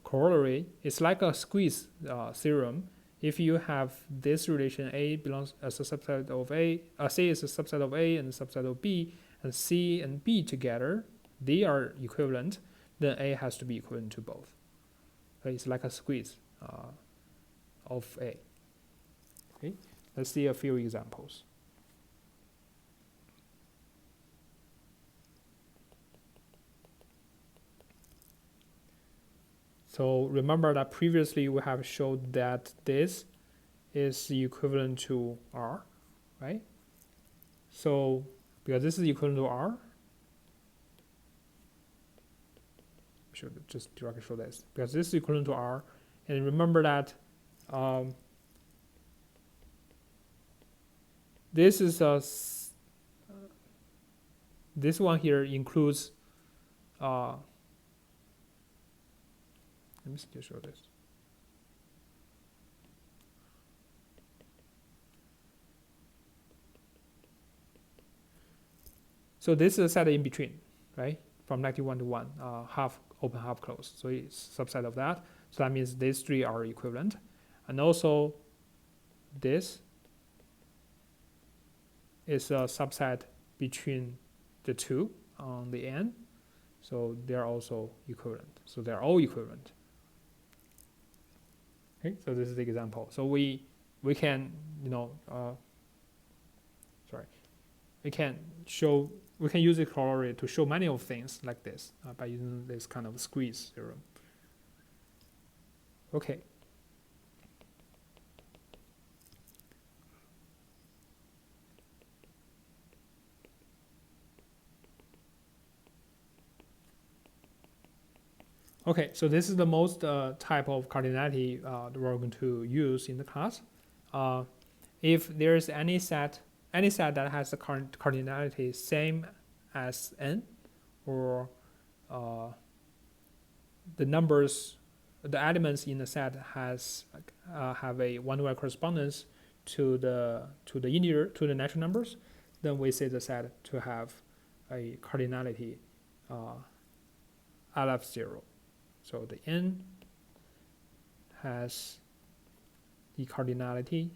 corollary. It's like a squeeze theorem. If you have this relation, A belongs as a subset of A, C is a subset of A and a subset of B, and C and B together, they are equivalent, then A has to be equivalent to both. Okay, it's like a squeeze of A. Okay, let's see a few examples. So remember that previously we have showed that this is equivalent to R, right? So because this is equivalent to R, I should just directly show this. Because this is equivalent to R, and remember that this is this one here includes let me just show this. So this is a set in between, right? From -1 to 1, half open, half closed. So it's a subset of that. So that means these three are equivalent. And also this is a subset between the two on the end. So they're also equivalent. So they're all equivalent. Okay, so this is the example. So we can, we can use the corollary to show many of things like this by using this kind of squeeze theorem. Okay. Okay, so this is the most type of cardinality that we're going to use in the class. If there's any set that has the cardinality same as n, or the elements in the set have a one-to-one correspondence to the natural numbers, then we say the set to have a cardinality LF0. So the n has the cardinality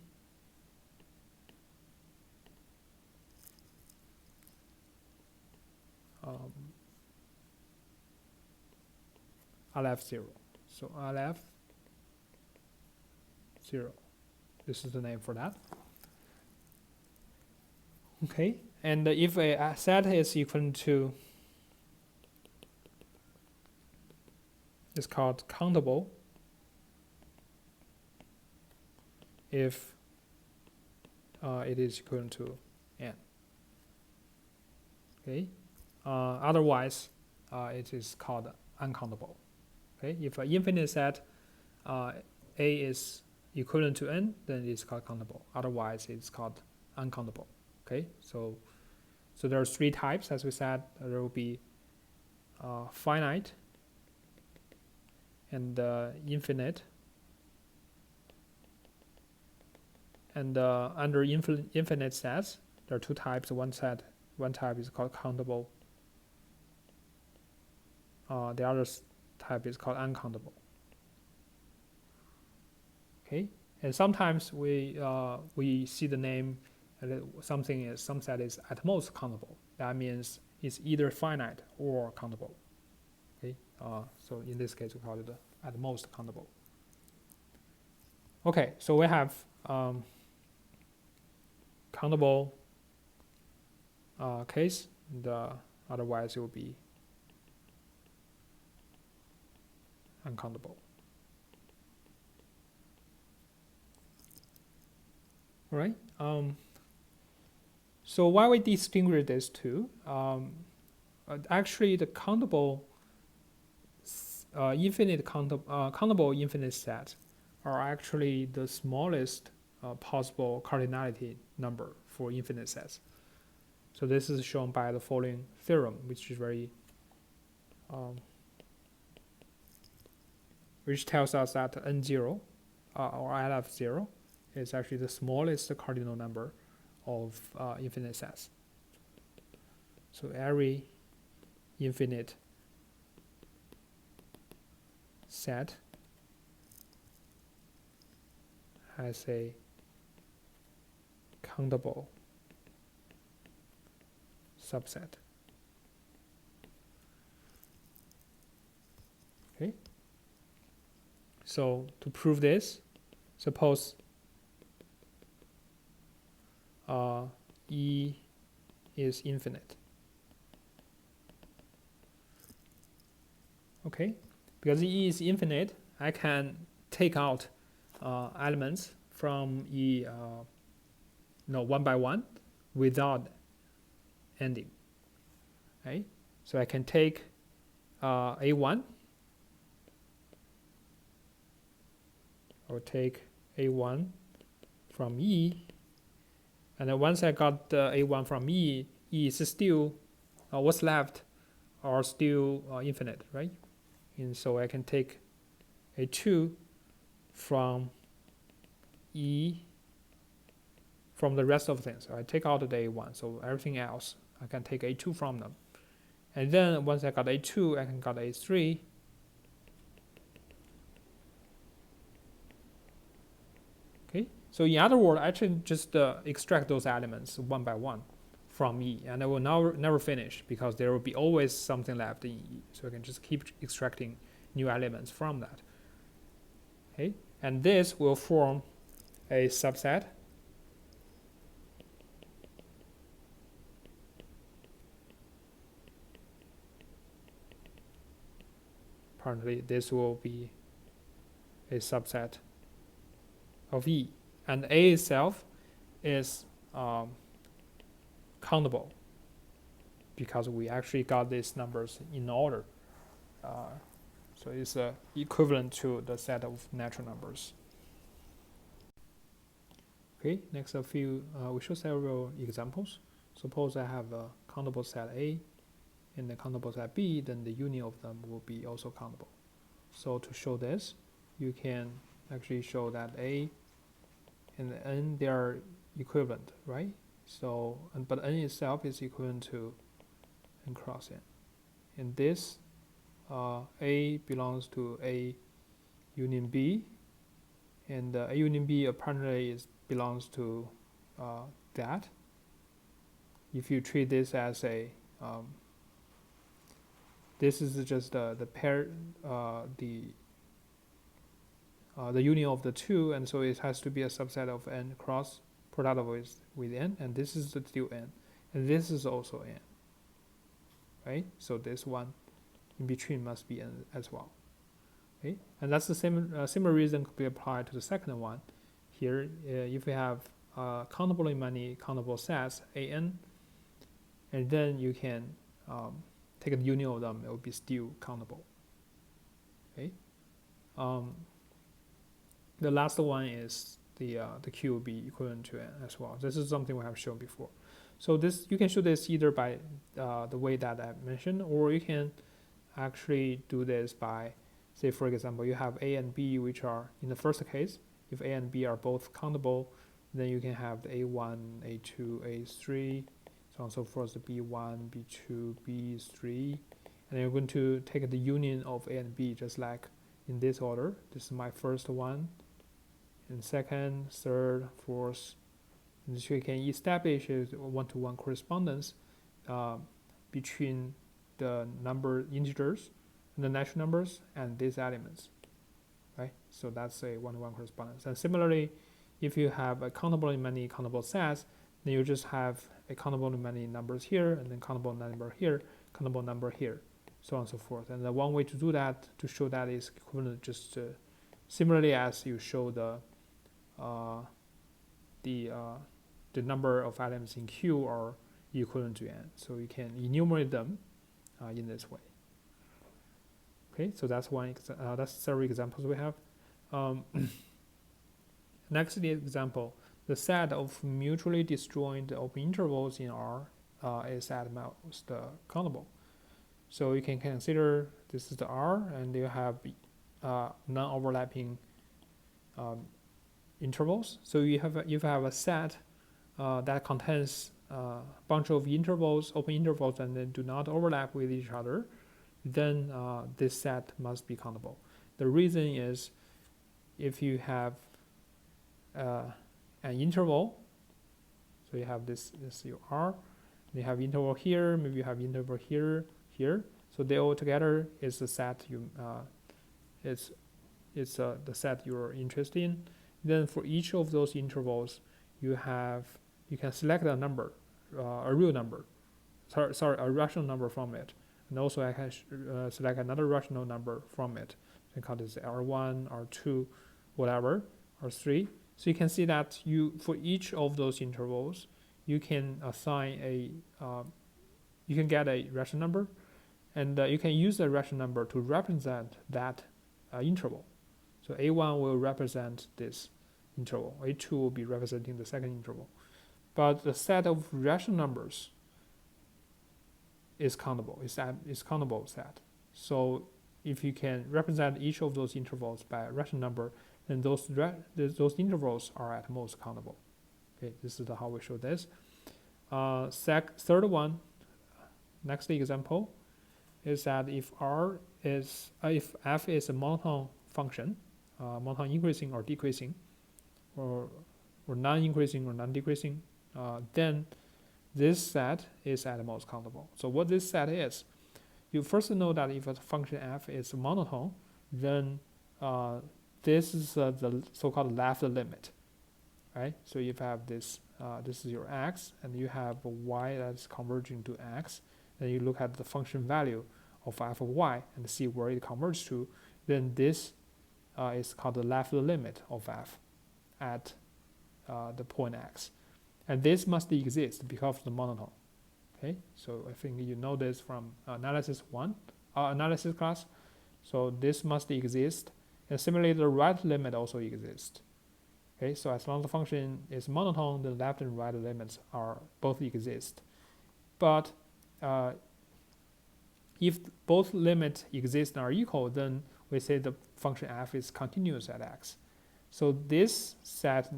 LF0. So LF0. This is the name for that. Okay, and if a set is equal to, it's called countable if it is equivalent to n. Okay, otherwise it is called uncountable. Okay, if an infinite set A is equivalent to n, then it's called countable. Otherwise, it's called uncountable. Okay, so there's three types, as we said. There will be finite and infinite, and under infinite sets, there are two types. One type is called countable. The other type is called uncountable. Okay, and sometimes we see the name some set is at most countable. That means it's either finite or countable. Okay, so in this case we call it at most countable. Okay, so we have countable case, and otherwise it will be uncountable. All right. So why we distinguish these two? Actually, the countable countable infinite sets are actually the smallest possible cardinality number for infinite sets. So this is shown by the following theorem, which is which tells us that n0 or LF0 is actually the smallest cardinal number of infinite sets. So every infinite set has a countable subset. Okay. So to prove this, suppose E is infinite. Okay, because E is infinite, I can take out elements from E, one by one, without ending. Okay, so I can take A1, or take A1 from E. And then once I got A1 from E is still, what's left are still infinite, right? And so I can take A2 from E from the rest of things. So I take out the A1, so everything else I can take A2 from them. And then once I got A2, I can get A3. Okay, so in other words, I can just extract those elements one by one from E, and I will never finish because there will be always something left in E. So I can just keep extracting new elements from that. Okay, and this will form a subset. Apparently, this will be a subset of E, and A itself is countable because we actually got these numbers in order. So it's equivalent to the set of natural numbers. Okay, next we show several examples. Suppose I have a countable set A and the countable set B, then the union of them will be also countable. So to show this, you can actually show that A and N, they are equivalent, right? So, but N itself is equivalent to N cross N. And this A belongs to A union B, and A union B apparently belongs to that. If you treat this as a this is just the pair, the union of the two, and so it has to be a subset of N cross product with N, and this is still N, and this is also N, right? So this one in between must be N as well. Okay, and that's the same similar reason could be applied to the second one. Here, if we have countable in many countable sets AN, and then you can take the union of them, it will be still countable. Okay. The last one is the Q will be equivalent to N as well. This is something we have shown before. So this you can show this either by the way that I mentioned, or you can actually do this by, say for example, you have A and B, which are in the first case, if A and B are both countable, then you can have the A1, A2, A3, so on and so forth, the B1, B2, B3, and you're going to take the union of A and B just like in this order. This is my first one, and second, third, fourth, and so you can establish a one-to-one correspondence between the number integers and the natural numbers and these elements, right? So that's a one-to-one correspondence. And similarly, if you have a countable in many countable sets, then you just have a countable in many numbers here, and then countable number here, countable number here, so on and so forth. And the one way to do that, to show that, is equivalent just similarly as you show the number of atoms in Q are equivalent to N. So you can enumerate them in this way. Okay, so that's that's several examples we have. Next example, the set of mutually disjoint open intervals in R is at most countable. So you can consider this is the R, and you have non-overlapping intervals. So you have a set that contains a bunch of intervals, open intervals, and then do not overlap with each other, then this set must be countable. The reason is if you have an interval, so you have this your R, you have interval here, maybe you have interval here, so they all together is the set it's the set you're interested in. Then for each of those intervals, you can select a number, a real number, a rational number from it, and also I can select another rational number from it. So I call this R1, R2, whatever, R3. So you can see that for each of those intervals, you can assign you can get a rational number, and you can use the rational number to represent that interval. So A1 will represent this interval, A2 will be representing the second interval. But the set of rational numbers is countable, it's countable set. So if you can represent each of those intervals by a rational number, then those intervals are at most countable. Okay, this is how we show this. Third one, next example, is that if if f is a monotone function, monotone increasing or decreasing, or non-increasing or non-decreasing, then this set is at most countable. So what this set is, you first know that if a function f is monotone, then this is the so-called left limit, right? So if you have this, this is your x, and you have a y that's converging to x, then you look at the function value of f of y and see where it converges to, then this is called the left limit of f at the point x. And this must exist because of the monotone. Okay, so I think you know this from analysis class. So this must exist, and similarly the right limit also exists. Okay, so as long as the function is monotone, the left and right limits are both exist. But if both limits exist and are equal, then we say the function f is continuous at x. So this set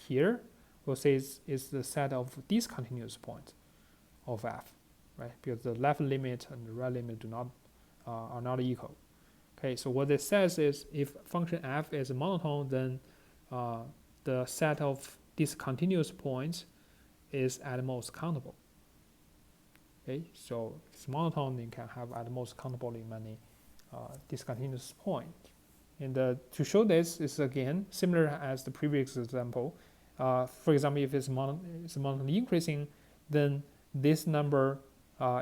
here, we'll say is the set of discontinuous points of f, right? Because the left limit and the right limit are not equal. Okay, so what this says is if function f is monotone, then the set of discontinuous points is at most countable. Okay, so if it's monotone, you can have at most countable in many discontinuous points. And to show this is again similar as the previous example. For example, if it's monotone increasing, then this number,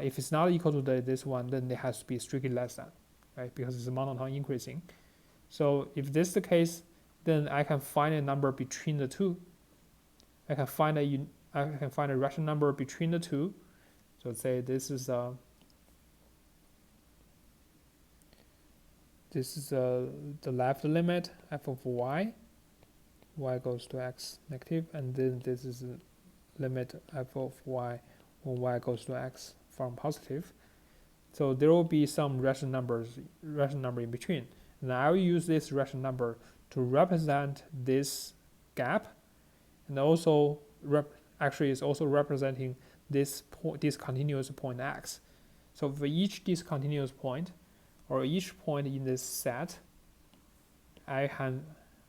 if it's not equal to this one, then it has to be strictly less than, right? Because it's monotone increasing. So if this is the case, then I can find a number between the two. I can find a rational number between the two. So let's say this is the left limit f of y goes to x negative, and then this is the limit f of y when y goes to x from positive. So there will be some rational number in between. And I will use this rational number to represent this gap, and also actually it's also representing this discontinuous point x. So for each discontinuous point, or each point in this set, I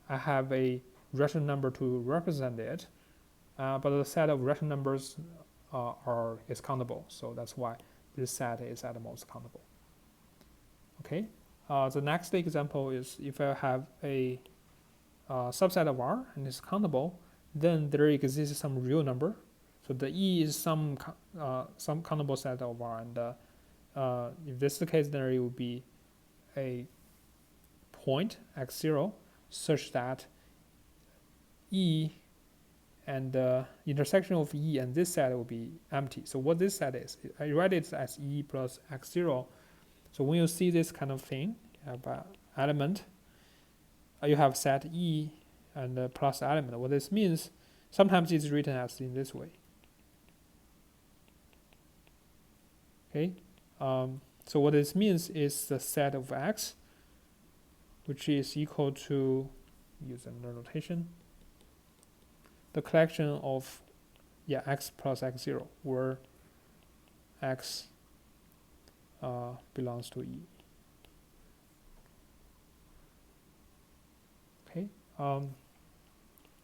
have a rational number to represent it, but the set of rational numbers is countable. So that's why this set is at most countable. Okay. The next example is if I have a subset of R and it's countable, then there exists some real number. So the E is some countable set of R, and if this is the case, then it will be a point x0 such that E and the intersection of E and this set will be empty. So what this set is, I write it as E plus x0. So when you see this kind of thing, you have an element, you have set E and plus element. What this means, sometimes it's written as in this way. Okay, so what this means is the set of x, which is equal to, use another notation, the collection of x plus x0, where x belongs to E. Okay.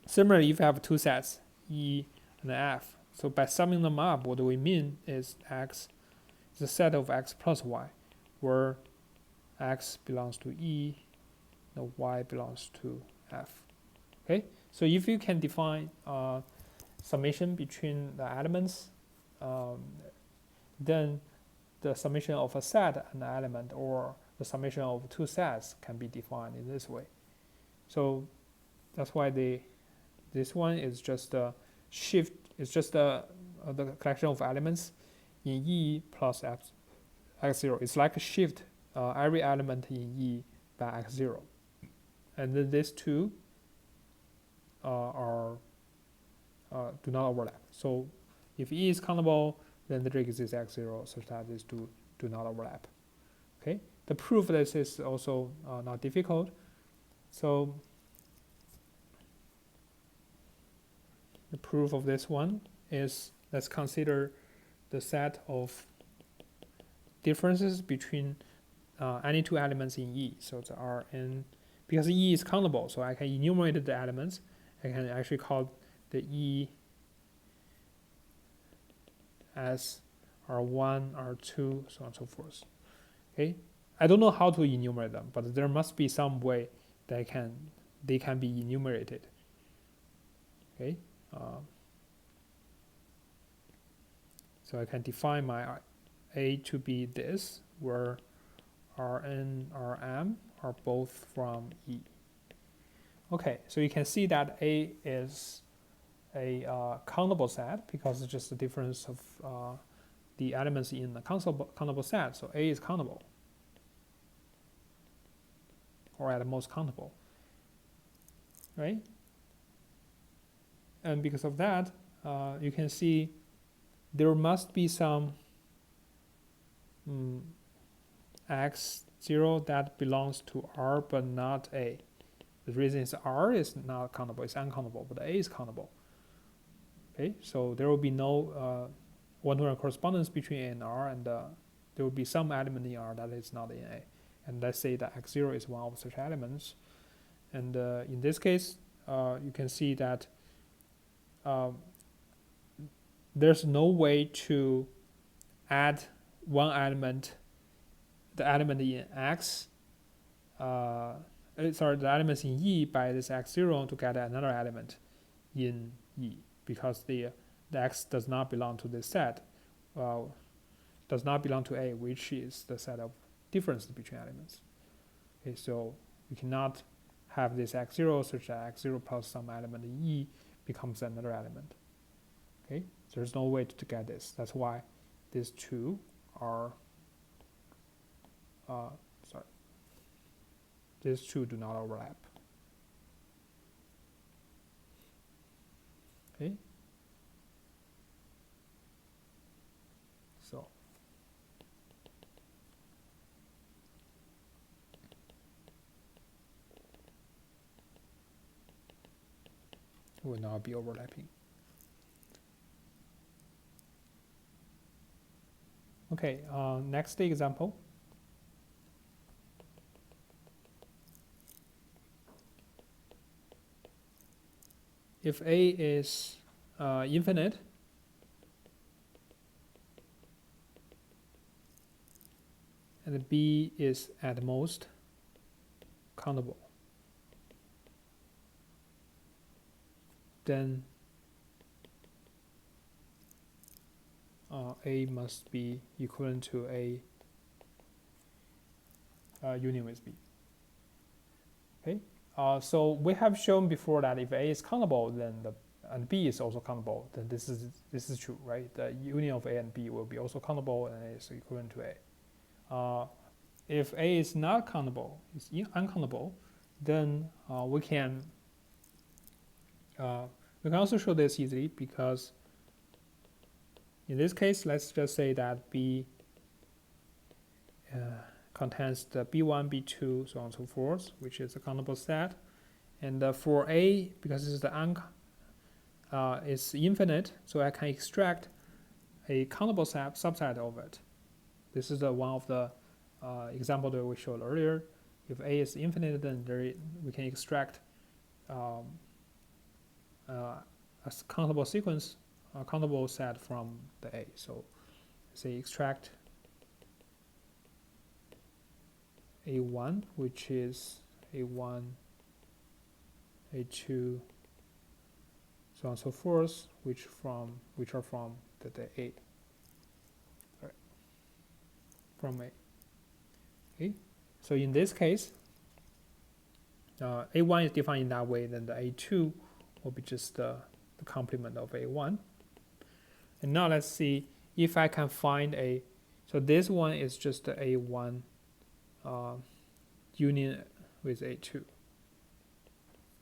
Similarly, if you have two sets, E and F, so by summing them up, what we mean is x is a set of x plus y, where x belongs to E, and y belongs to F. Okay. So if you can define summation between the elements, then the summation of a set and an element, or the summation of two sets, can be defined in this way. So that's why this one is just a shift. It's just the collection of elements in E plus x0. It's like a shift every element in E by x0, and then these two do not overlap. So if E is countable, then there exists x0 such that these two do not overlap. Okay. The proof of this is also not difficult. So the proof of this one is, let's consider the set of differences between any two elements in E. So the Rn, because E is countable, so I can enumerate the elements. I can actually call the E as R1, R2, so on and so forth. Okay, I don't know how to enumerate them, but there must be some way that they can be enumerated. Okay, so I can define my A to be this, where Rn, Rm are both from E. Okay, so you can see that A is a countable set because it's just the difference of the elements in the countable set. So A is countable, or at most countable, right? And because of that, you can see there must be some x0 that belongs to R but not A. The reason is R is not countable, it's uncountable, but A is countable. Okay, so there will be no one-to-one correspondence between A and R, and there will be some element in R that is not in A. And let's say that x0 is one of such elements. And in this case, you can see that there's no way to add one element, the element in X, the elements in E by this x0 to get another element in E, because the X does not belong to this set, does not belong to A, which is the set of differences between elements. Okay, so we cannot have this x0 such that x0 plus some element in E becomes another element. Okay, so there's no way to get this. That's why these two are, these two do not overlap. Okay, so will not be overlapping. Okay, next example. If A is infinite, and B is at most countable, then A must be equivalent to A union with B. Okay, so we have shown before that if A is countable, then and B is also countable, then this is true, right? The union of A and B will be also countable and is equivalent to A. If A is not countable, it's uncountable, then we can also show this easily, because in this case, let's just say that B contains the B1, B2, so on and so forth, which is a countable set. And for A, because it's it's infinite, so I can extract a countable subset of it. This is one of the example that we showed earlier. If A is infinite, then we can extract a countable sequence, a countable set from the A. So say extract A1, which is A1, A2, so on and so forth, which are from the A. Right. From A. Okay. So in this case, A1 is defined in that way, then the A2 will be just the complement of A1. And now let's see if I can find so this one is just the A1 union with A2,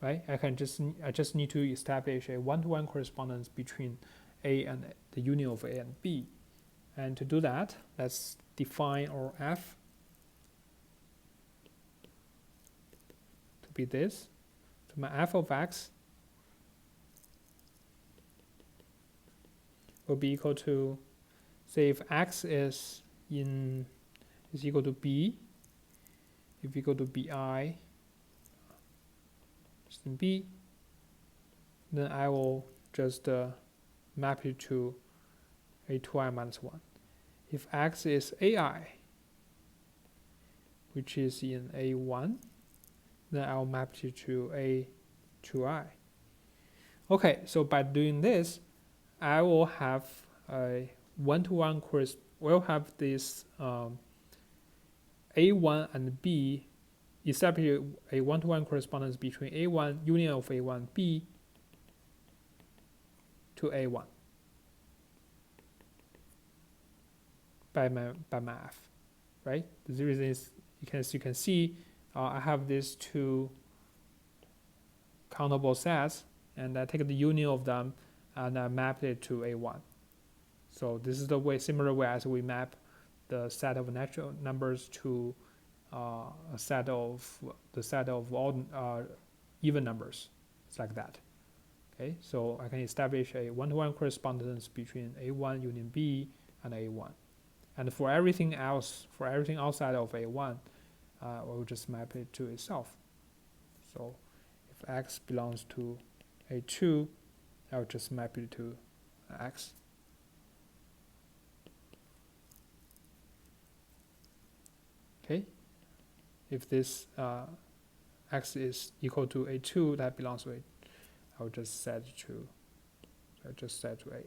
right? I just need to establish a one-to-one correspondence between A and the union of A and B. And to do that, let's define our F to be this. So my F of X will be equal to, say if x is equal to b, if equal to bi, just in b, then I will just map it to a2i minus 1. If x is ai, which is in a1, then I'll map it to a2i. Okay, so by doing this, I will have a one-to-one we'll have this a1 and b establish a one-to-one correspondence between a1 union of a1b to a1 by math, right? The reason is because you can see I have these two countable sets, and I take the union of them and I map it to a1. So this is the way, similar way as we map the set of natural numbers to the set of all even numbers. It's like that. Okay, so I can establish a one-to-one correspondence between a1 union b and a1. And for everything else, for everything outside of a1, we'll just map it to itself. So if x belongs to a2, I'll just map it to x. Okay, if this x is equal to a2, that belongs to a, I'll just set to a.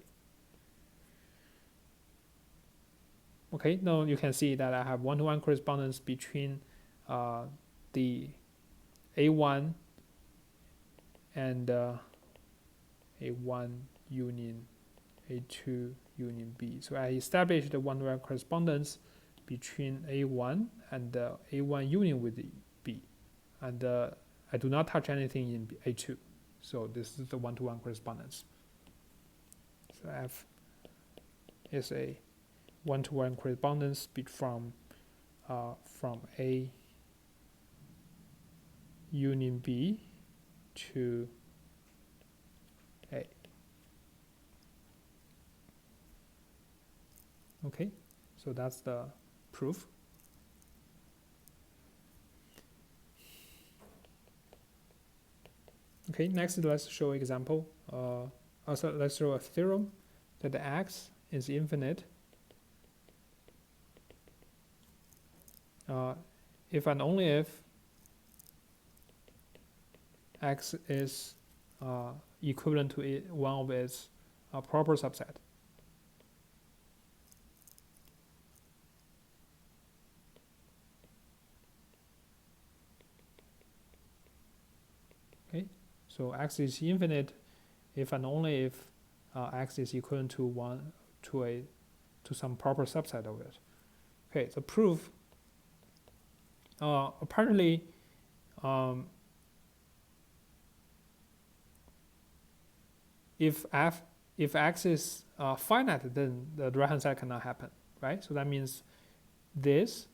Okay, now you can see that I have one-to-one correspondence between the a1 and a1 union a2 union b. So I established the one-to-one correspondence between a1 and a1 union with the b, and I do not touch anything in a2. So this is the one-to-one correspondence. So F is a one-to-one correspondence from A union B to A. Okay, so that's the proof. Okay, next let's show example. Also let's show a theorem that the x is infinite if and only if x is equivalent to one of its proper subset. Okay, so x is infinite if and only if x is equivalent to some proper subset of it. Okay, the proof. Apparently, if x is finite, then the right hand side cannot happen, right? So that means this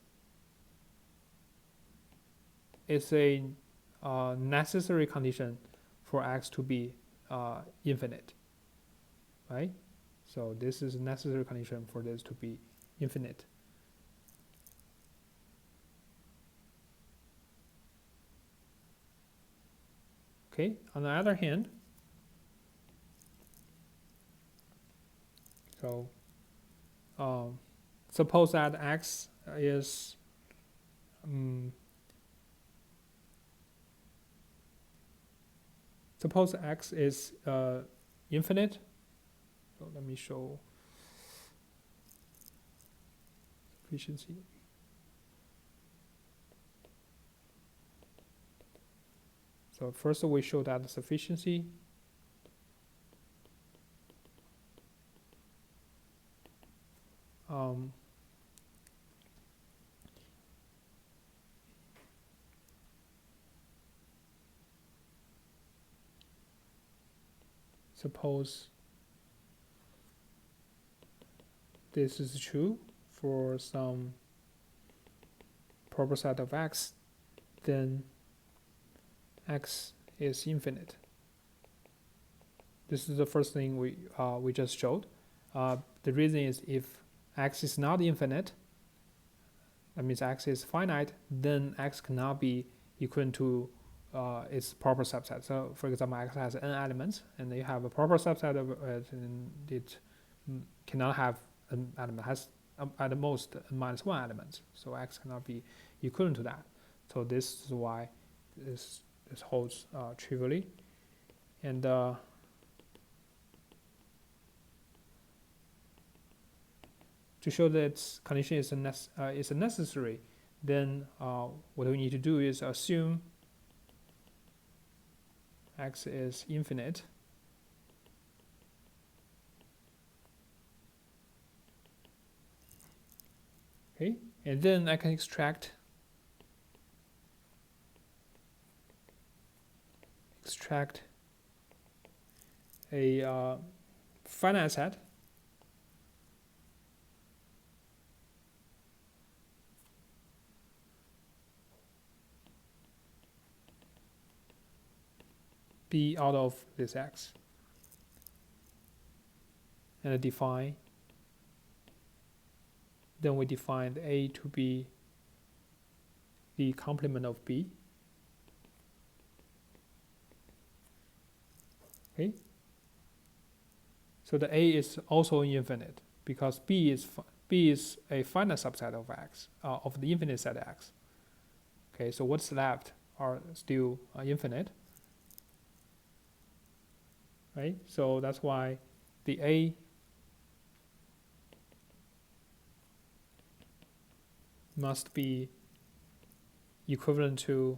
is a necessary condition for x to be infinite, right? So this is a necessary condition for this to be infinite. Okay, on the other hand, so suppose that x is infinite. So let me show sufficiency. So first we show that the sufficiency suppose this is true for some proper set of x, then x is infinite. This is the first thing we just showed. The reason is if x is not infinite, that means x is finite, then x cannot be equivalent to its proper subset. So, for example, x has n elements, and you have a proper subset of it, and it cannot have an element, has at the most minus one element. So x cannot be equivalent to that. So this is why this holds trivially. And to show that its condition is necessary, then what we need to do is assume x is infinite. Okay, and then I can extract a finite set B out of this x, and define. Then we define A to be the complement of B. Okay. So the A is also infinite because B is a finite subset of x, of the infinite set x. Okay. So what's left are still infinite. Right. So that's why the A must be equivalent to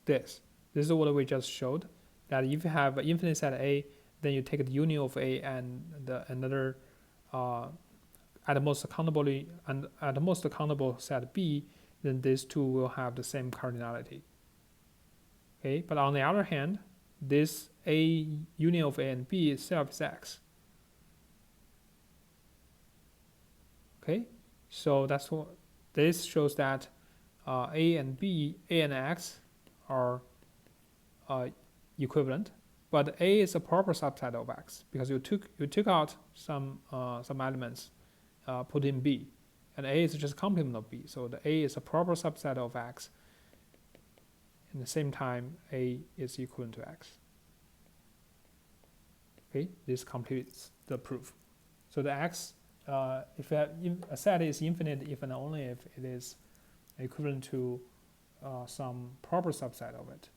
this. This is what we just showed, that if you have an infinite set A, then you take the union of A and another at the most countable set B, then these two will have the same cardinality. Okay, but on the other hand, this A union of A and B itself is x. Okay, so that's what this shows, that A and x are equivalent, but A is a proper subset of x because you took out some elements, put in B, and A is just complement of B. So the A is a proper subset of x. At the same time, A is equivalent to x. Okay, this completes the proof. So the x, if a set is infinite if and only if it is equivalent to some proper subset of it.